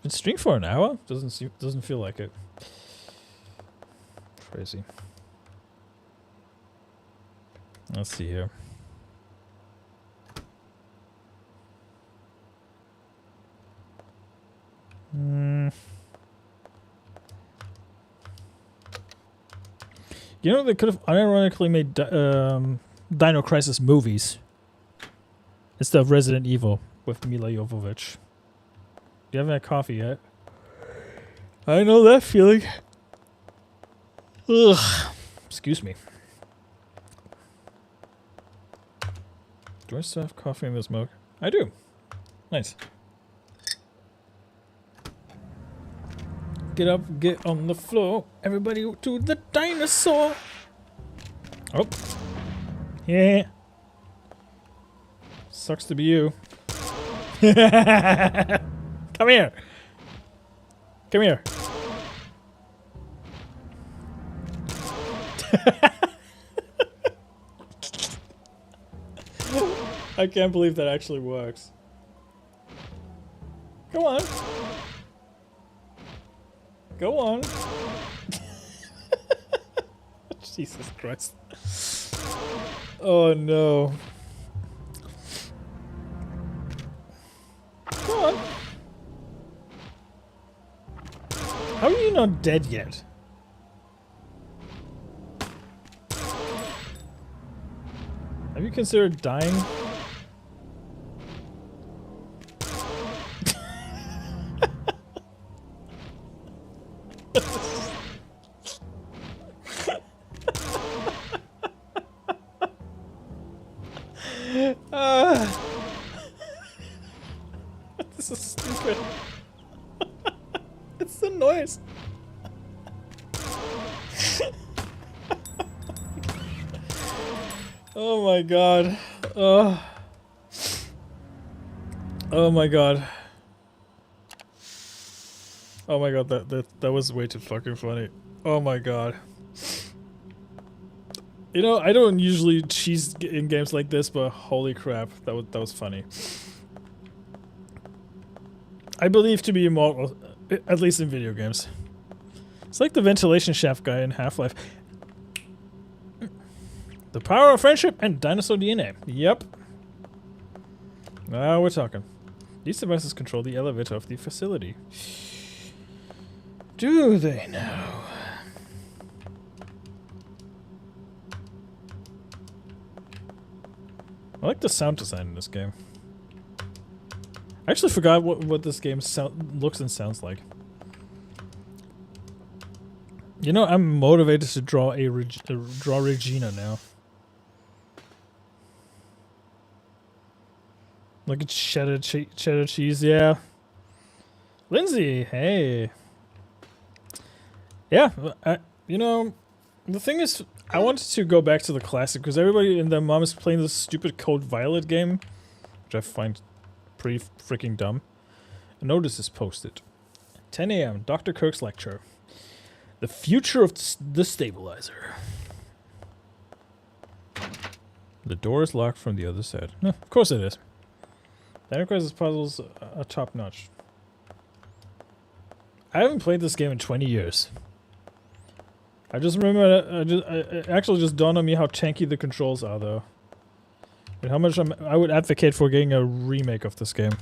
Been streamed for an hour? Doesn't feel like it. Crazy. Let's see here. You know, they could have unironically made Dino Crisis movies instead of Resident Evil with Mila Jovovich. You haven't had coffee yet. I know that feeling. Ugh. Excuse me. Do I still have coffee in this mug? I do. Nice. Get up, get on the floor. Everybody to the dinosaur. Oh. Yeah. Sucks to be you. Come here. Come here. I can't believe that actually works. Go on. Go on. Jesus Christ. Oh no. Go on. How are you not dead yet? Have you considered dying? This is stupid. It's the noise. Oh my god. Oh my god. Oh my god, that was way too fucking funny. Oh my god. You know, I don't usually cheese in games like this, but holy crap, that was funny. I believe to be immortal, at least in video games. It's like the ventilation shaft guy in Half-Life. The power of friendship and dinosaur DNA. Yep. Now we're talking. These devices control the elevator of the facility. Do they know? I like the sound design in this game. I actually forgot what this game looks and sounds like. You know, I'm motivated to draw draw Regina now. Look at cheddar cheese, yeah. Lindsay, hey. Yeah, you know, the thing is, I wanted to go back to the classic because everybody and their mom is playing this stupid Code Violet game, which I find pretty freaking dumb. A notice is posted. 10 a.m. Dr. Kirk's lecture. The future of the stabilizer. The door is locked from the other side. No, of course it is. Dino Crisis puzzles are top notch. I haven't played this game in 20 years. I just remember, it actually just dawned on me how janky the controls are, though. And how much I would advocate for getting a remake of this game.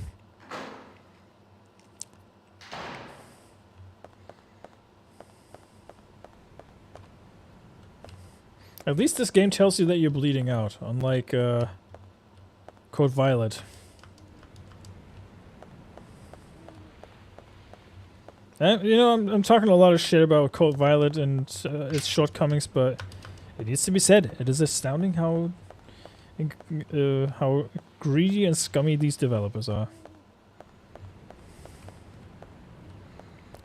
At least this game tells you that you're bleeding out, unlike Code Violet. And, you know, I'm talking a lot of shit about Code Violet and its shortcomings, but it needs to be said. It is astounding how greedy and scummy these developers are.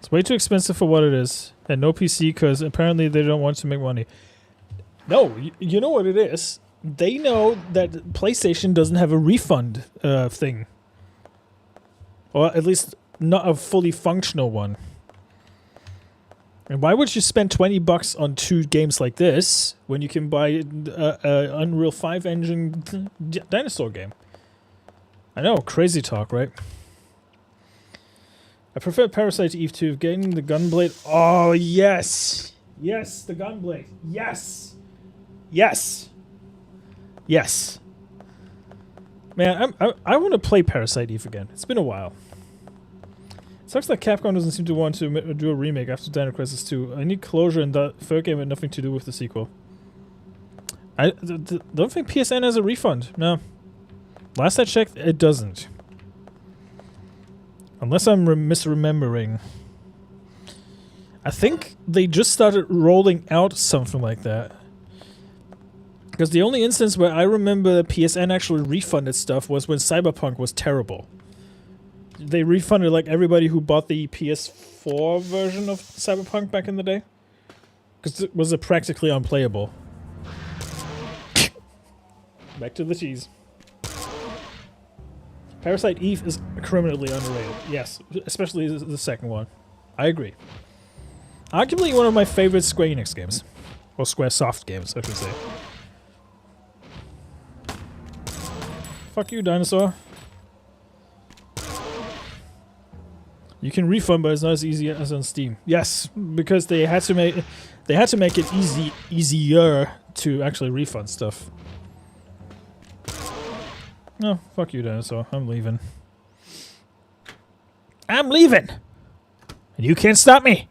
It's way too expensive for what it is. And no PC because apparently they don't want to make money. No, you know what it is? They know that PlayStation doesn't have a refund thing. Or at least not a fully functional one. And why would you spend $20 on 2 games like this when you can buy a Unreal 5 engine Dinosaur game? I know, crazy talk, right? I prefer Parasite Eve 2. Getting the Gunblade. Oh, yes! Yes, the Gunblade. Yes! Yes! Yes! Man, I want to play Parasite Eve again. It's been a while. Sucks that Capcom doesn't seem to want to do a remake after Dino Crisis 2. I need closure, and the third game had nothing to do with the sequel. I don't think PSN has a refund. No. Last I checked, it doesn't. Unless I'm misremembering. I think they just started rolling out something like that. Because the only instance where I remember PSN actually refunded stuff was when Cyberpunk was terrible. They refunded like everybody who bought the PS4 version of Cyberpunk back in the day. Because it was practically unplayable. Back to the cheese. Parasite Eve is criminally underrated. Yes, especially the second one. I agree. Arguably one of my favorite Square Enix games. Or Squaresoft games, I should say. Fuck you, dinosaur. You can refund, but it's not as easy as on Steam. Yes, because they had to make it easier to actually refund stuff. No, fuck you, dinosaur. I'm leaving. I'm leaving! And you can't stop me!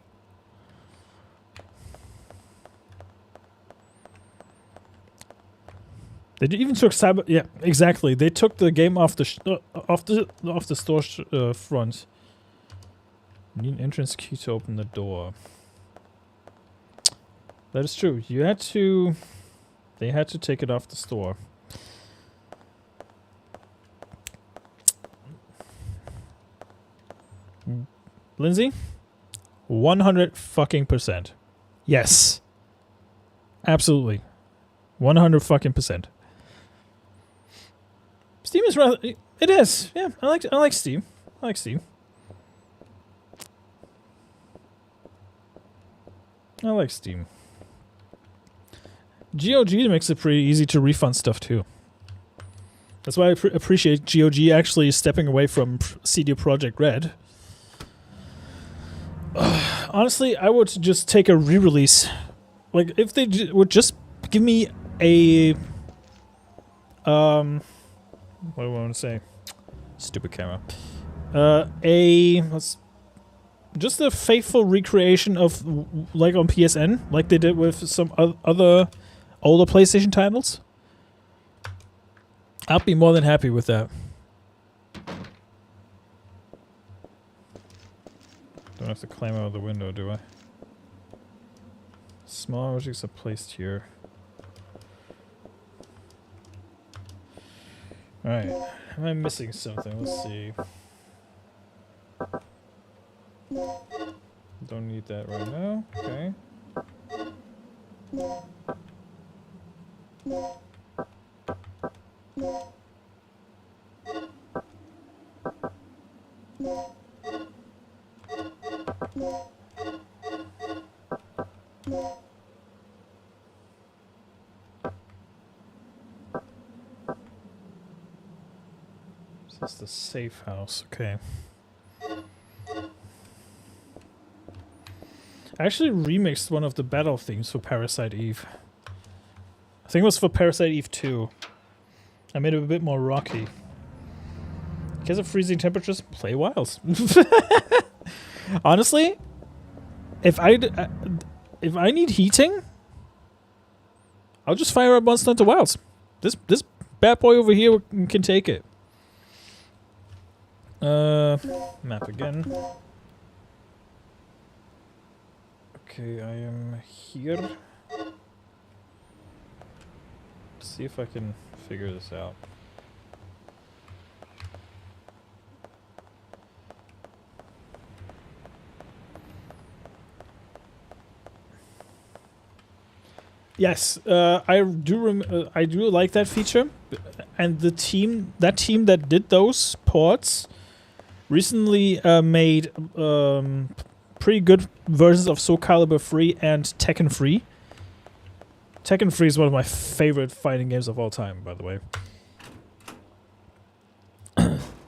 They even took Cyber... Yeah, exactly. They took the game off the store front. Need an entrance key to open the door. That is true. You had to... They had to take it off the store. Lindsay? 100%. Yes. Absolutely. 100%. Steam is rather... It is. Yeah, I like Steam. I like Steam. I like Steam. GOG makes it pretty easy to refund stuff too. That's why I appreciate GOG actually stepping away from CD Projekt Red. Honestly, I would just take a re-release. Like, if they would just give me a... what do I want to say? Stupid camera. Just a faithful recreation of, like on PSN, like they did with some other older PlayStation titles. I'll be more than happy with that. Don't have to climb out of the window, do I? Small objects are placed here. Alright. Am I missing something? Let's see. Don't need that right now. Okay. This is the safe house. Okay. I actually remixed one of the battle themes for Parasite Eve. I think it was for Parasite Eve 2. I made it a bit more rocky. Because of freezing temperatures, play Wilds. Honestly, if I need heating, I'll just fire up Monster Hunter Wilds. This bad boy over here can take it. Map again. Okay, I am here. Let's see if I can figure this out. Yes, I do like that feature, and that team that did those ports recently made pretty good versions of Soul Calibur 3 and Tekken 3. Tekken 3 is one of my favorite fighting games of all time, by the way.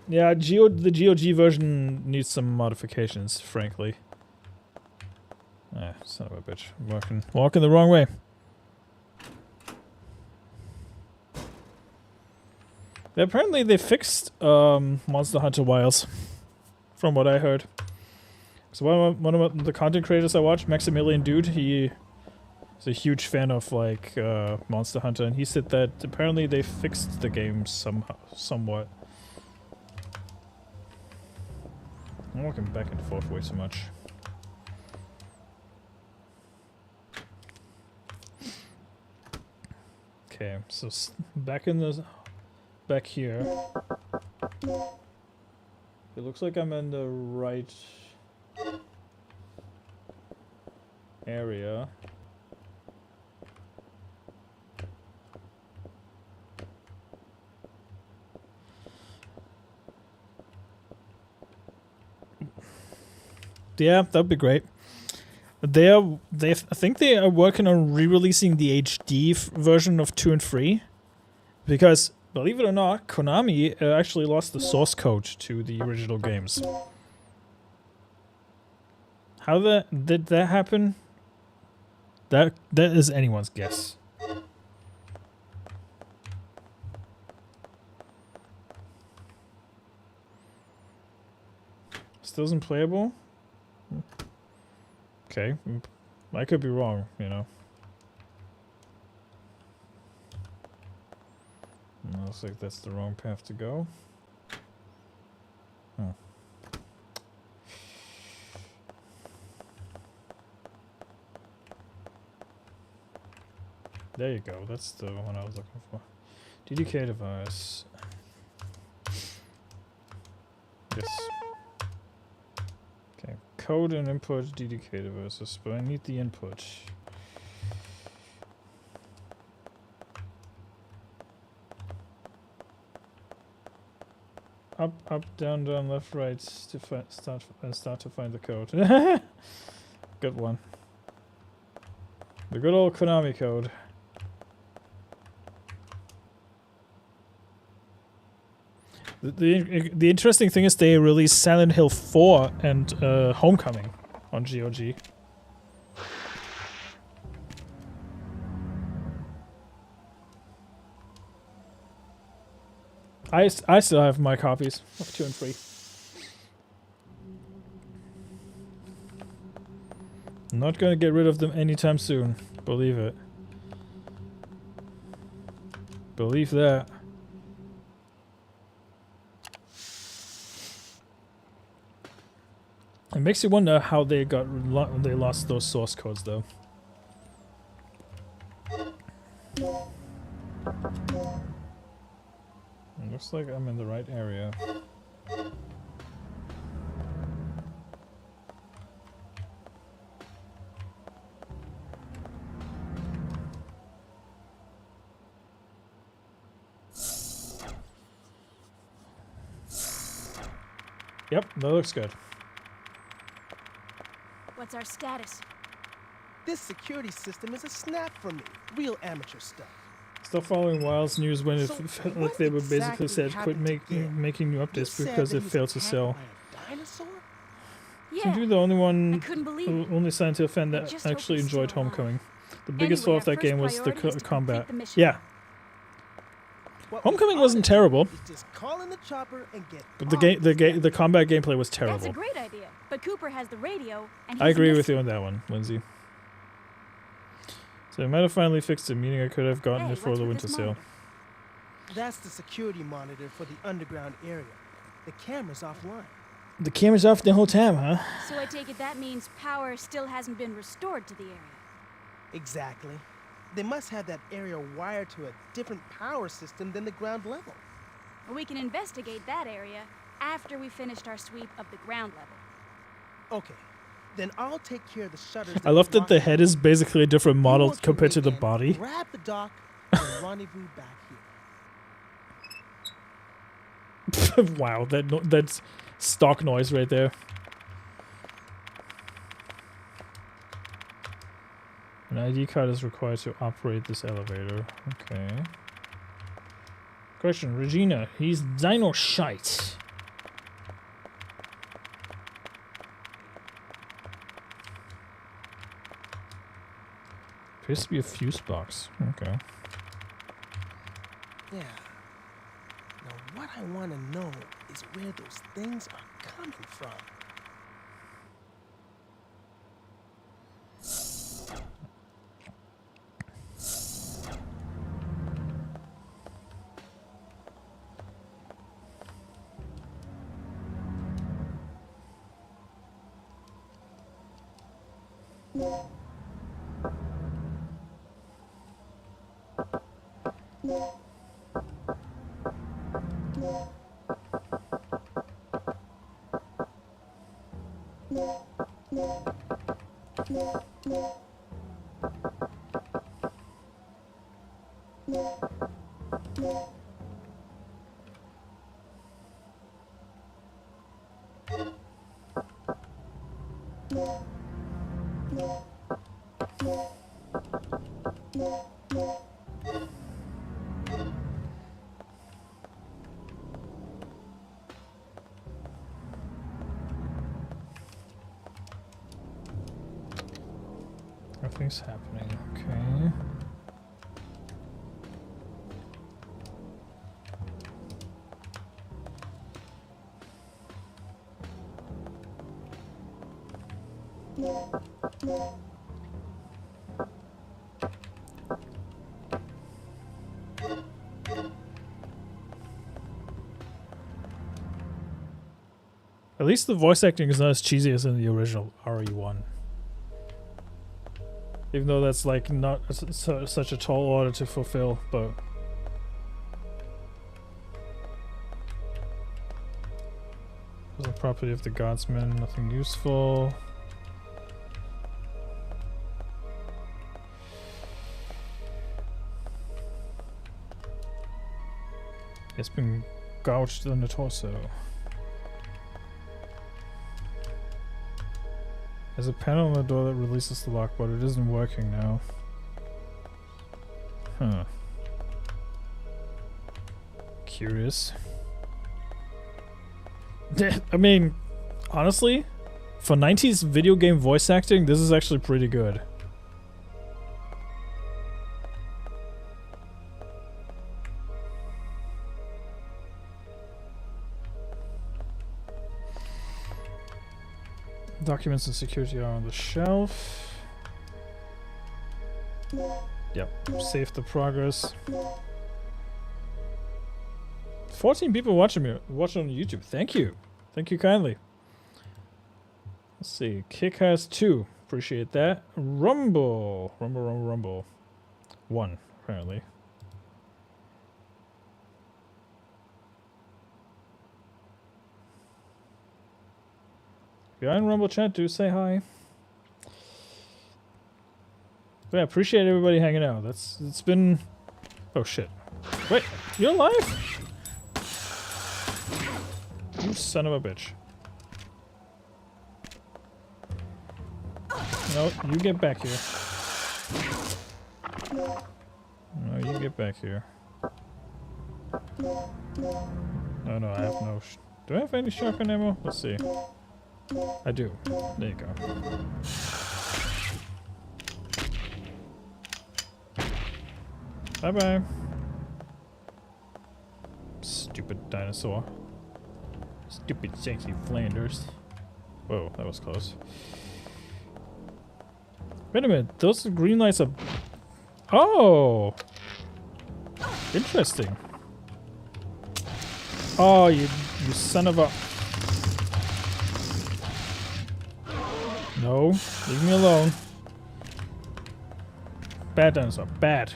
Yeah, the GOG version needs some modifications, frankly. Ah, son of a bitch. Walking the wrong way. Apparently they fixed Monster Hunter Wilds, from what I heard. So one of the content creators I watch, Maximilian Dude, he is a huge fan of like Monster Hunter, and he said that apparently they fixed the game somewhat. I'm walking back and forth way too much. Okay, so back here. It looks like I'm in the right area. Yeah, that'd be great. I think they are working on re-releasing the HD version of 2 and 3, because believe it or not, Konami actually lost the source code to the original games. How did that happen? That is anyone's guess. Still isn't playable? Okay, I could be wrong, you know. Looks like that's the wrong path to go. Huh. There you go, that's the one I was looking for. DDK device. Yes. Okay, code and input DDK devices, but I need the input. Up, down, left, right to start to find the code. Good one. The good old Konami code. The interesting thing is they released Silent Hill 4 and Homecoming on GOG. I still have my copies of 2 and 3. I'm not gonna get rid of them anytime soon. Believe it. Believe that. It makes you wonder how they lost those source codes, though. It looks like I'm in the right area. Yep, that looks good. What's our status? This security system is a snap for me. Real amateur stuff. Still following Wild's news when So it felt like what they were basically exactly said quit happened to him? making new You updates said because that it he was failed to attacked sell. by a dinosaur? Yeah. You're the only I one, couldn't believe it. only scientific fan I that just hope actually he's enjoyed still alive. Homecoming. The biggest Anyway, flaw of our that game was first the priority is to combat. complete the mission. Yeah, What we Homecoming ought wasn't to do terrible, is just call in the chopper and get but all of this the combat gameplay was That's terrible. a great idea. But Cooper has the radio, and I he's agree with missing. you on that one, Lindsay. So I might have finally fixed it, meaning I could have gotten Hey, it for what's the with winter this sale. monitor? That's the security monitor for the underground area. The camera's offline. The camera's off the whole time, huh? So I take it that means power still hasn't been restored to the area. Exactly. They must have that area wired to a different power system than the ground level. We can investigate that area after we finished our sweep of the ground level. Okay, Then I'll take care of the shutters. I love that the block head is basically a different You model work your compared way to the in, body. Grab the dock and rendezvous back here. Wow, that's stock noise right there. An ID card is required to operate this elevator. Okay. Question, Regina. He's dino shite. Appears to be a fuse box. Okay. Yeah. Now what I want to know is where those things are coming from. Nothing's happening. Okay. At least the voice acting is not as cheesy as in the original RE1. Even though that's like not such a tall order to fulfill, but the property of the Godsman, nothing useful. It's been gouged on the torso. There's a panel on the door that releases the lock, but it isn't working now. Huh. Curious. I mean, honestly, for 90s video game voice acting, this is actually pretty good. Documents and security are on the shelf. Yep, save the progress. 14 people watching on YouTube. Thank you. Thank you kindly. Let's see. Kick has 2. Appreciate that. Rumble. Rumble. 1, apparently. If you're in Rumble chat, do say hi. But yeah, appreciate everybody hanging out. It's been... Oh shit. Wait, you're alive? You son of a bitch. No, you get back here. No, you get back here. No, I have no... Do I have any shotgun ammo? Let's see. I do. There you go. Bye-bye. Stupid dinosaur. Stupid sexy Flanders. Whoa, that was close. Wait a minute, those green lights are... Oh! Interesting. Oh, you son of a... No, leave me alone. Bad dinosaur, bad.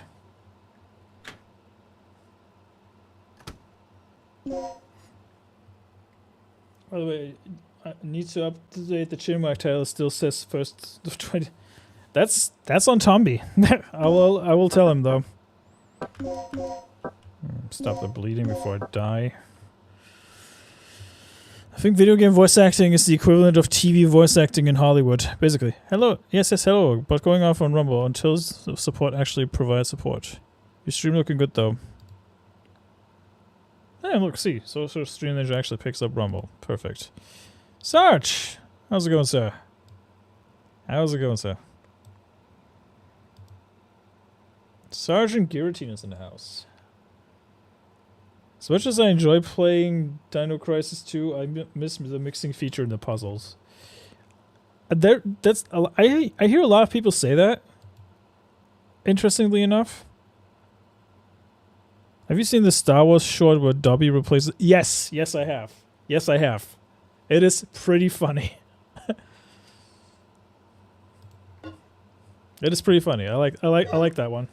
By the way, I need to update the chinwag title. Still says first of 20. That's on Tomby. I will tell him though. Stop the bleeding before I die. I think video game voice acting is the equivalent of TV voice acting in Hollywood, basically. Hello, yes, hello, but going off on Rumble until support actually provides support. Your stream looking good though. Hey, look, see, Social Stream Ninja actually picks up Rumble. Perfect. Sarge! How's it going, sir? How's it going, sir? Sergeant Guillotine is in the house. As much as I enjoy playing Dino Crisis 2, I miss the mixing feature in the puzzles. I hear a lot of people say that. Interestingly enough. Have you seen the Star Wars short where Dobby replaces... Yes, I have. Yes, I have. It is pretty funny. It is pretty funny. I like that one.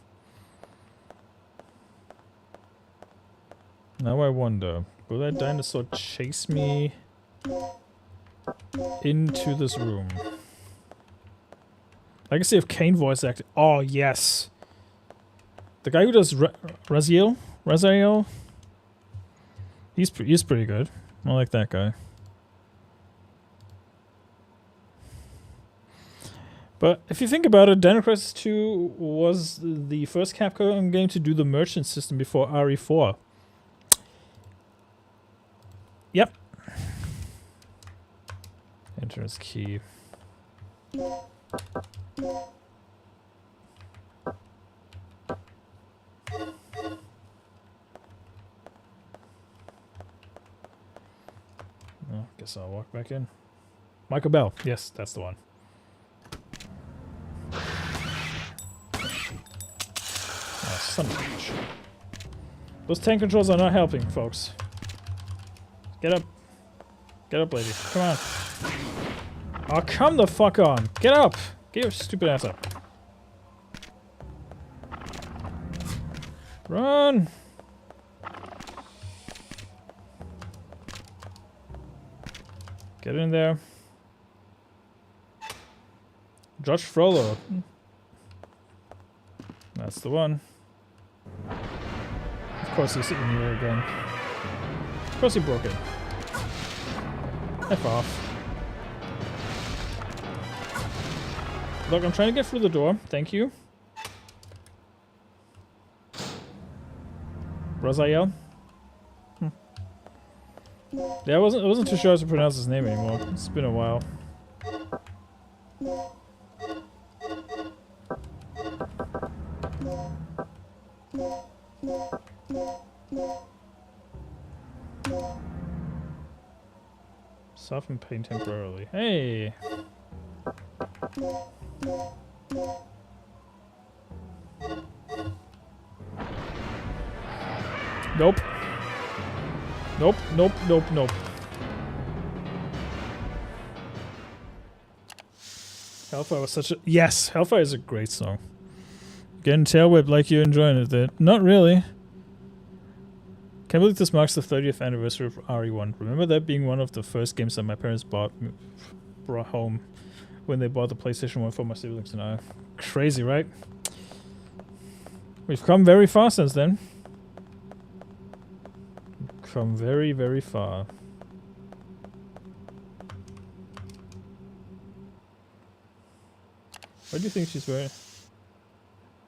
Now I wonder, will that dinosaur chase me into this room? I can see if Kane voice acted. Oh yes, the guy who does Raziel. He's pretty good. I like that guy. But if you think about it, Dino Crisis 2 was the first Capcom game to do the merchant system before RE4. Yep. Entrance key. Oh, guess I'll walk back in. Michael Bell. Yes, that's the one. Oh, son of a bitch. Those tank controls are not helping, folks. Get up. Get up, lady. Come on. Oh, come the fuck on. Get up. Get your stupid ass up. Run. Get in there. Judge Frollo. That's the one. Of course he's sitting here again. Of course he broke it. F off. Look, I'm trying to get through the door. Thank you. Raziel? Yeah, I wasn't too sure how to pronounce his name anymore. It's been a while. Soften pain temporarily. Hey! Nope. Nope, nope, nope, nope. Hellfire was such a... Yes! Hellfire is a great song. Getting tail whipped like you're enjoying it there. Not really. Can't believe this marks the 30th anniversary of RE1. Remember that being one of the first games that my parents brought home when they bought the PlayStation 1 for my siblings and I. Crazy, right? We've come very far since then. Come very, very far. What do you think she's wearing?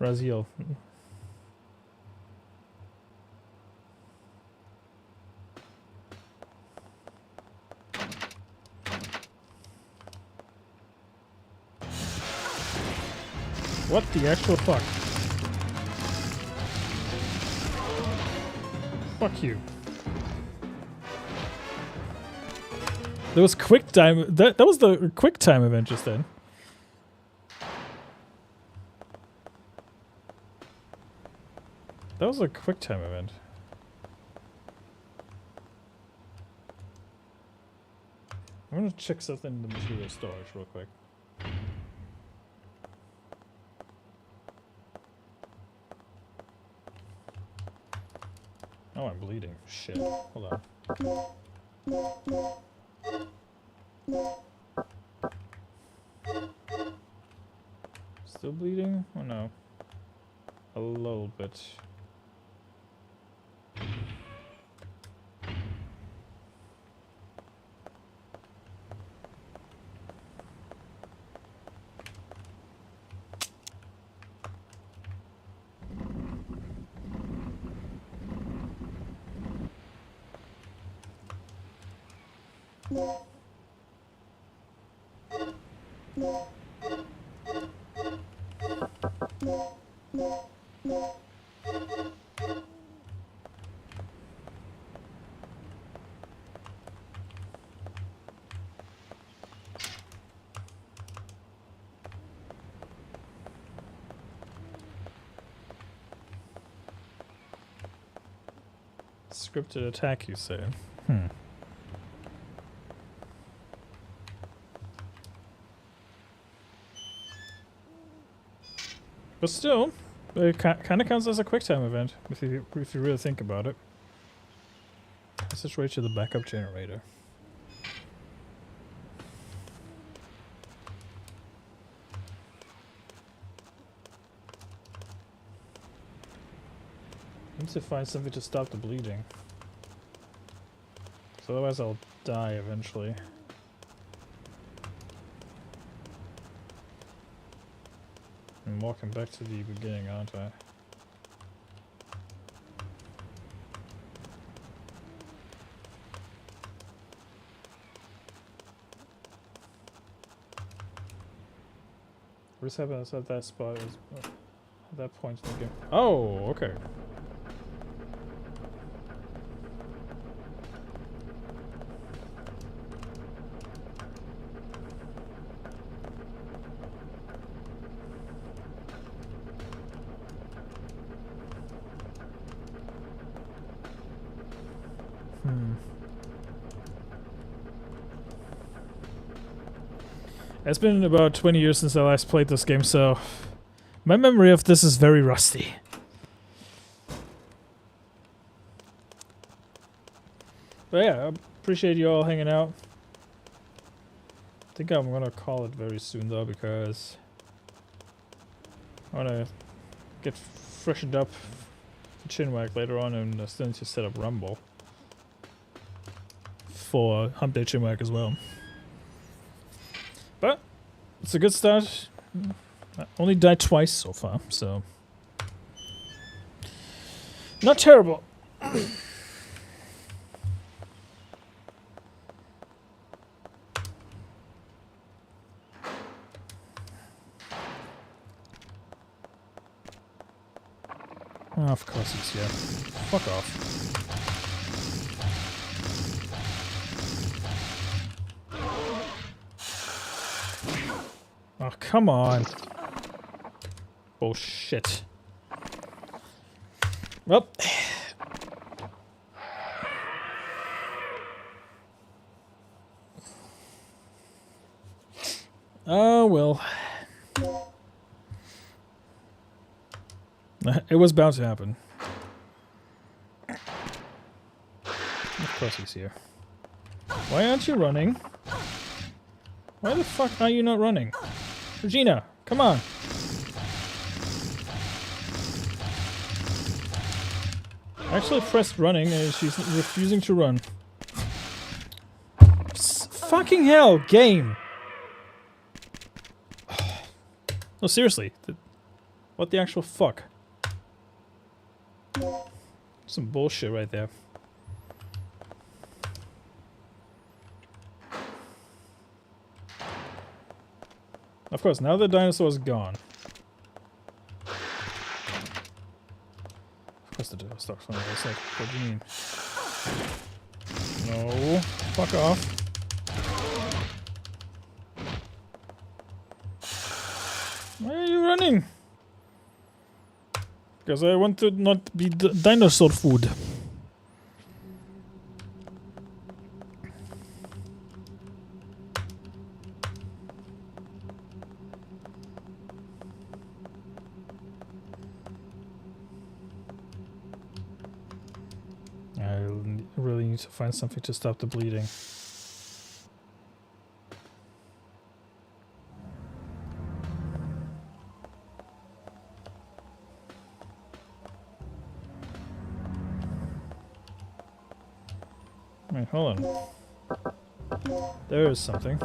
Raziel. What the actual fuck? Fuck you. There was quick time. That was the quick time event just then. That was a quick time event. I'm gonna check something in the material storage real quick. Oh, I'm bleeding. Shit. Hold on. Still bleeding? Oh no. A little bit. Scripted attack, you say? But still, it kind of counts as a quick time event if you really think about it. Let's just wait to the backup generator. Need to find something to stop the bleeding. So otherwise I'll die eventually. I'm walking back to the beginning, aren't I? What just happened at that spot? At that point in the game. Oh, okay. It's been about 20 years since I last played this game, so my memory of this is very rusty. But yeah, I appreciate you all hanging out. I think I'm gonna call it very soon though, because I wanna get freshened up for Chinwag later on, and still need to set up Rumble for Hump Day Chinwag as well. But it's a good start. I only died twice so far, so not terrible. Oh, of course he's here. Fuck off. Oh, come on. Bullshit. Well. Oh, well. It was bound to happen. Of course he's here. Why aren't you running? Why the fuck are you not running? Regina, come on. I actually pressed running and she's refusing to run. Fucking hell, game! No, seriously. What the actual fuck? Some bullshit right there. Of course, now the dinosaur is gone. Of course the dinosaur is gone. What do you mean? No. Fuck off. Why are you running? Because I want to not be dinosaur food. I really need to find something to stop the bleeding. Wait, hold on. There is something.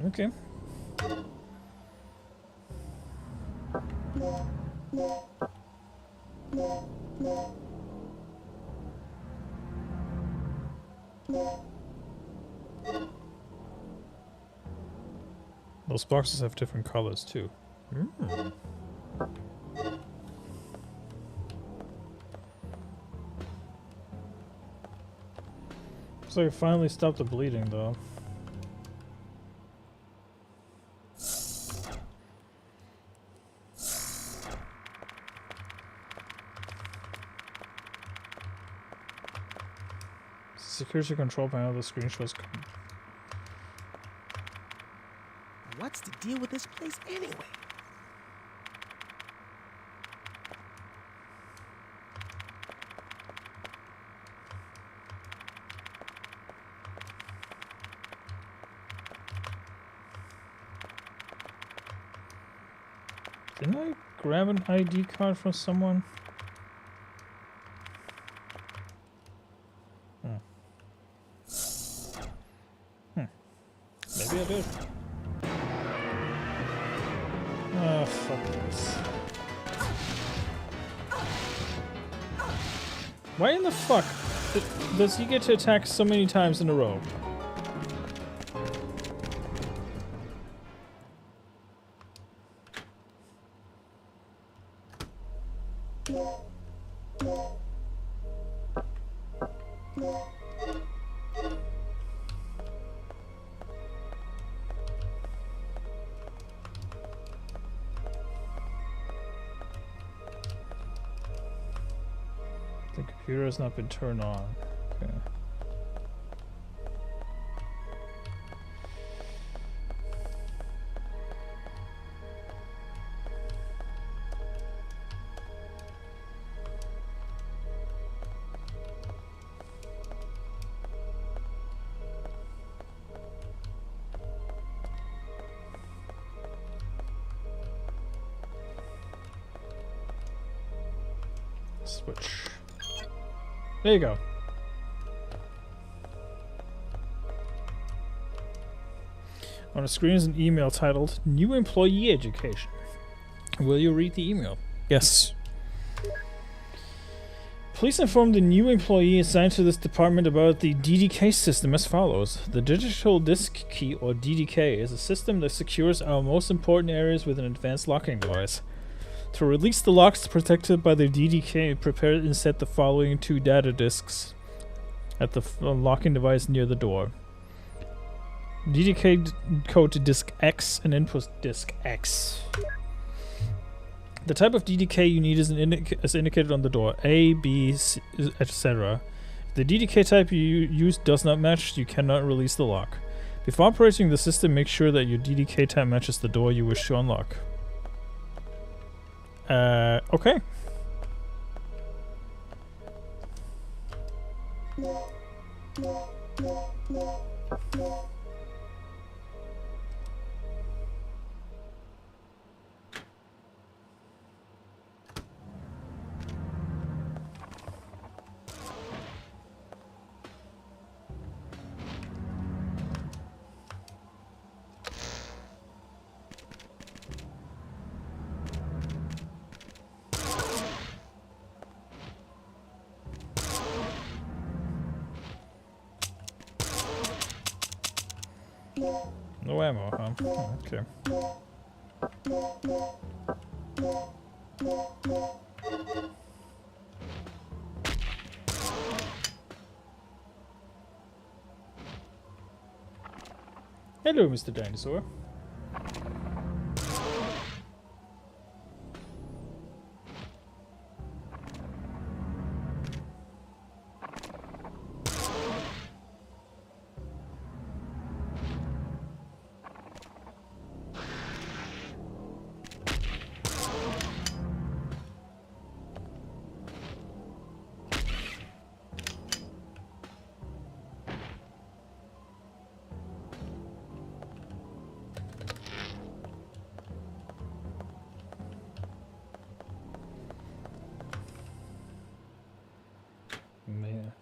Okay. Those boxes have different colors too. Mm. So I finally stopped the bleeding though. Security control panel, the screen shows. What's the deal with this place anyway? Didn't I grab an ID card from someone? Maybe I did. Oh, fuck this. Why in the fuck does he get to attack so many times in a row? The computer has not been turned on. Okay. Switch. There you go. On the screen is an email titled New Employee Education. Will you read the email? Yes. Please inform the new employee assigned to this department about the DDK system as follows. The Digital Disk Key, or DDK, is a system that secures our most important areas with an advanced locking device. To release the locks protected by the DDK, prepare and set the following 2 data disks at the locking device near the door. DDK code to disk X and input disk X. The type of DDK you need is indicated on the door, A, B, C, etc. If the DDK type you use does not match, you cannot release the lock. Before operating the system, make sure that your DDK type matches the door you wish to unlock. Okay. No ammo, huh? Okay. Hello, Mr. Dinosaur.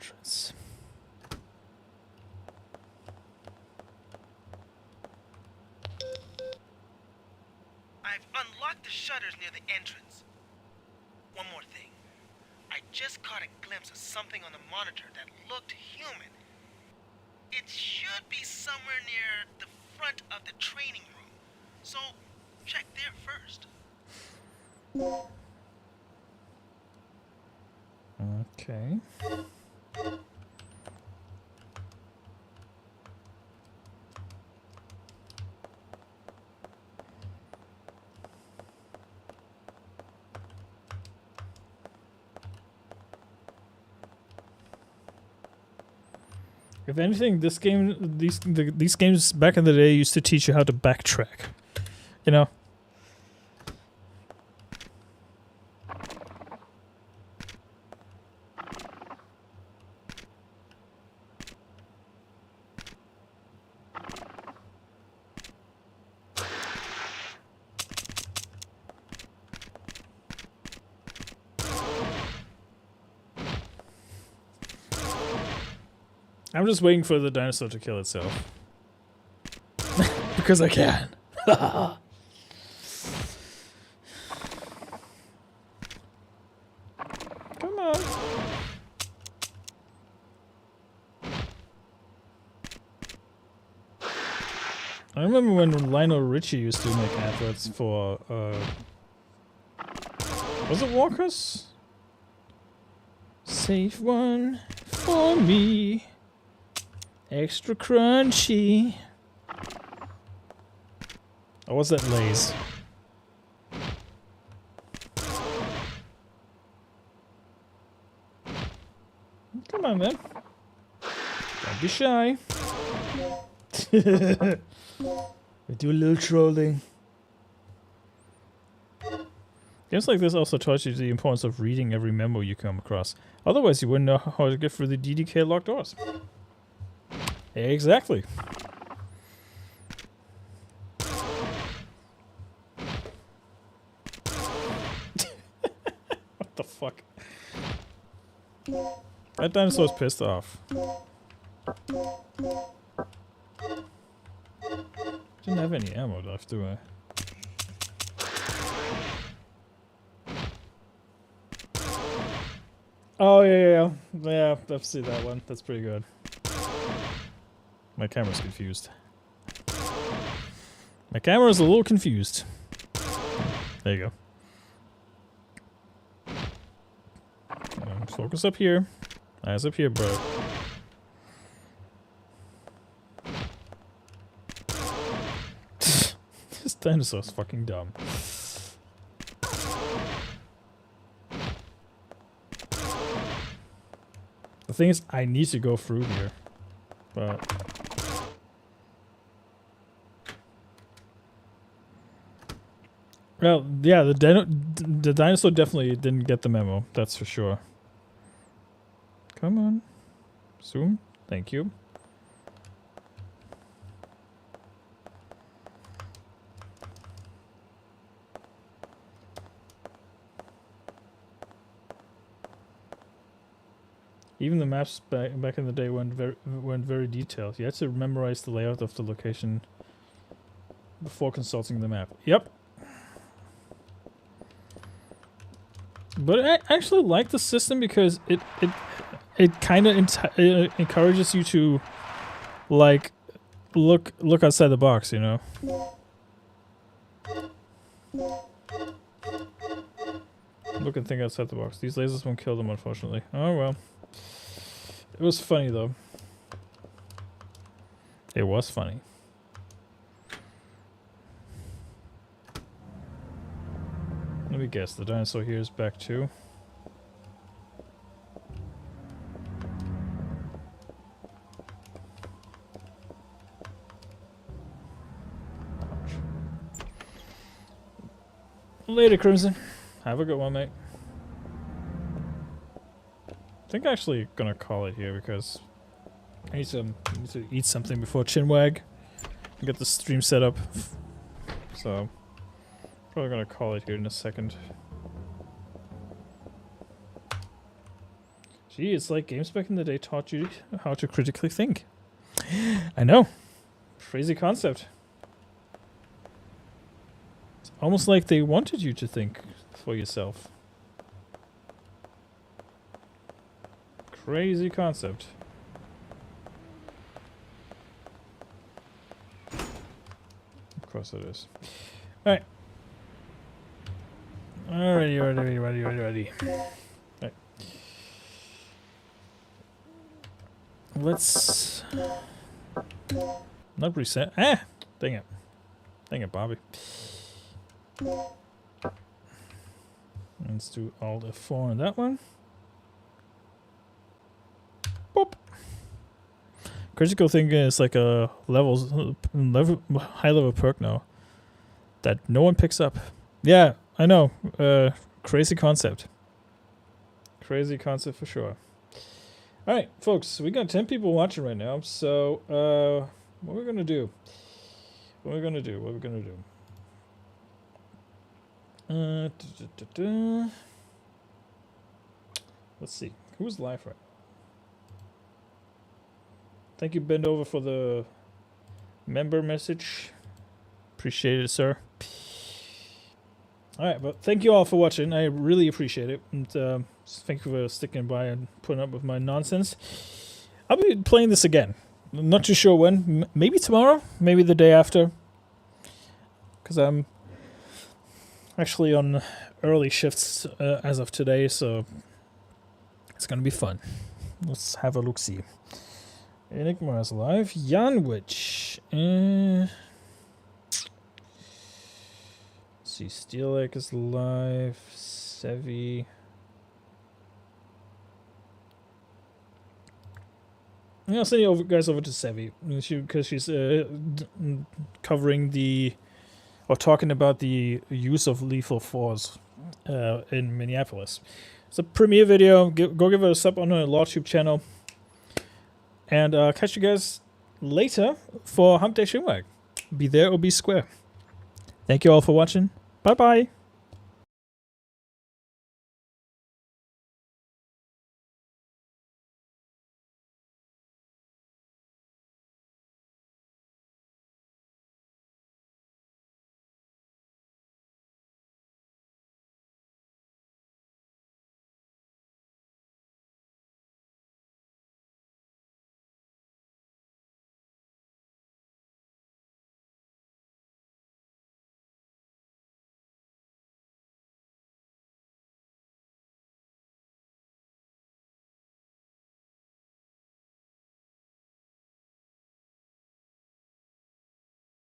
entrance. I've unlocked the shutters near the entrance. One more thing. I just caught a glimpse of something on the monitor that looked human. It should be somewhere near the front of the training room. So, check there first. Okay. If anything, this game, these games back in the day used to teach you how to backtrack. You know. I'm just waiting for the dinosaur to kill itself. Because I can. Come on. I remember when Lionel Richie used to make adverts for, was it Walkers? Save one for me. Extra crunchy. Or was that Lay's? Come on, man. Don't be shy. We do a little trolling. Games like this also taught you the importance of reading every memo you come across. Otherwise, you wouldn't know how to get through the DDK locked doors. Exactly. What the fuck? That dinosaur's pissed off. Didn't have any ammo left, do I? Oh yeah. I've seen that one. That's pretty good. My camera's confused. My camera's a little confused. There you go. Focus up here. Eyes up here, bro. This dinosaur's fucking dumb. The thing is, I need to go through here, but... Well, yeah, the dinosaur definitely didn't get the memo, that's for sure. Come on. Zoom. Thank you. Even the maps back in the day weren't very detailed. You had to memorize the layout of the location before consulting the map. Yep. But I actually like the system because it kind of encourages you to like look outside the box, you know. Look and think outside the box. These lasers won't kill them, unfortunately. Oh well. It was funny though. It was funny. Let me guess, the dinosaur here is back too. Later, Crimson. Have a good one, mate. I think I'm actually gonna call it here because I need to eat something before Chinwag and get the stream set up. So probably gonna call it here in a second. Gee, it's like games back in the day taught you how to critically think. I know. Crazy concept. It's almost like they wanted you to think for yourself. Crazy concept. Of course it is. Alright. Alrighty. Alright. Let's not reset. Ah! Dang it. Dang it, Bobby. Let's do Alt F4 on that one. Boop. Critical thinking is like a high level perk now that no one picks up. Yeah, I know. Crazy concept. Crazy concept for sure. Alright, folks, we got 10 people watching right now, so what we're gonna do? Let's see. Who's live right now? Thank you, Bend Over, for the member message. Appreciate it, sir. Alright, but thank you all for watching. I really appreciate it. And thank you for sticking by and putting up with my nonsense. I'll be playing this again. I'm not too sure when. Maybe tomorrow? Maybe the day after. Because I'm actually on early shifts as of today, so it's going to be fun. Let's have a look-see. Enigma is live. Janwich. Let's see. Steel Lake is live. Sevi. I'll send you guys over to Sevi because she's covering the or talking about the use of lethal force in Minneapolis. It's a premiere video. Go give it a sub on her LawTube channel. And catch you guys later for Hump Day Shinwag. Be there or be square. Thank you all for watching. Bye-bye.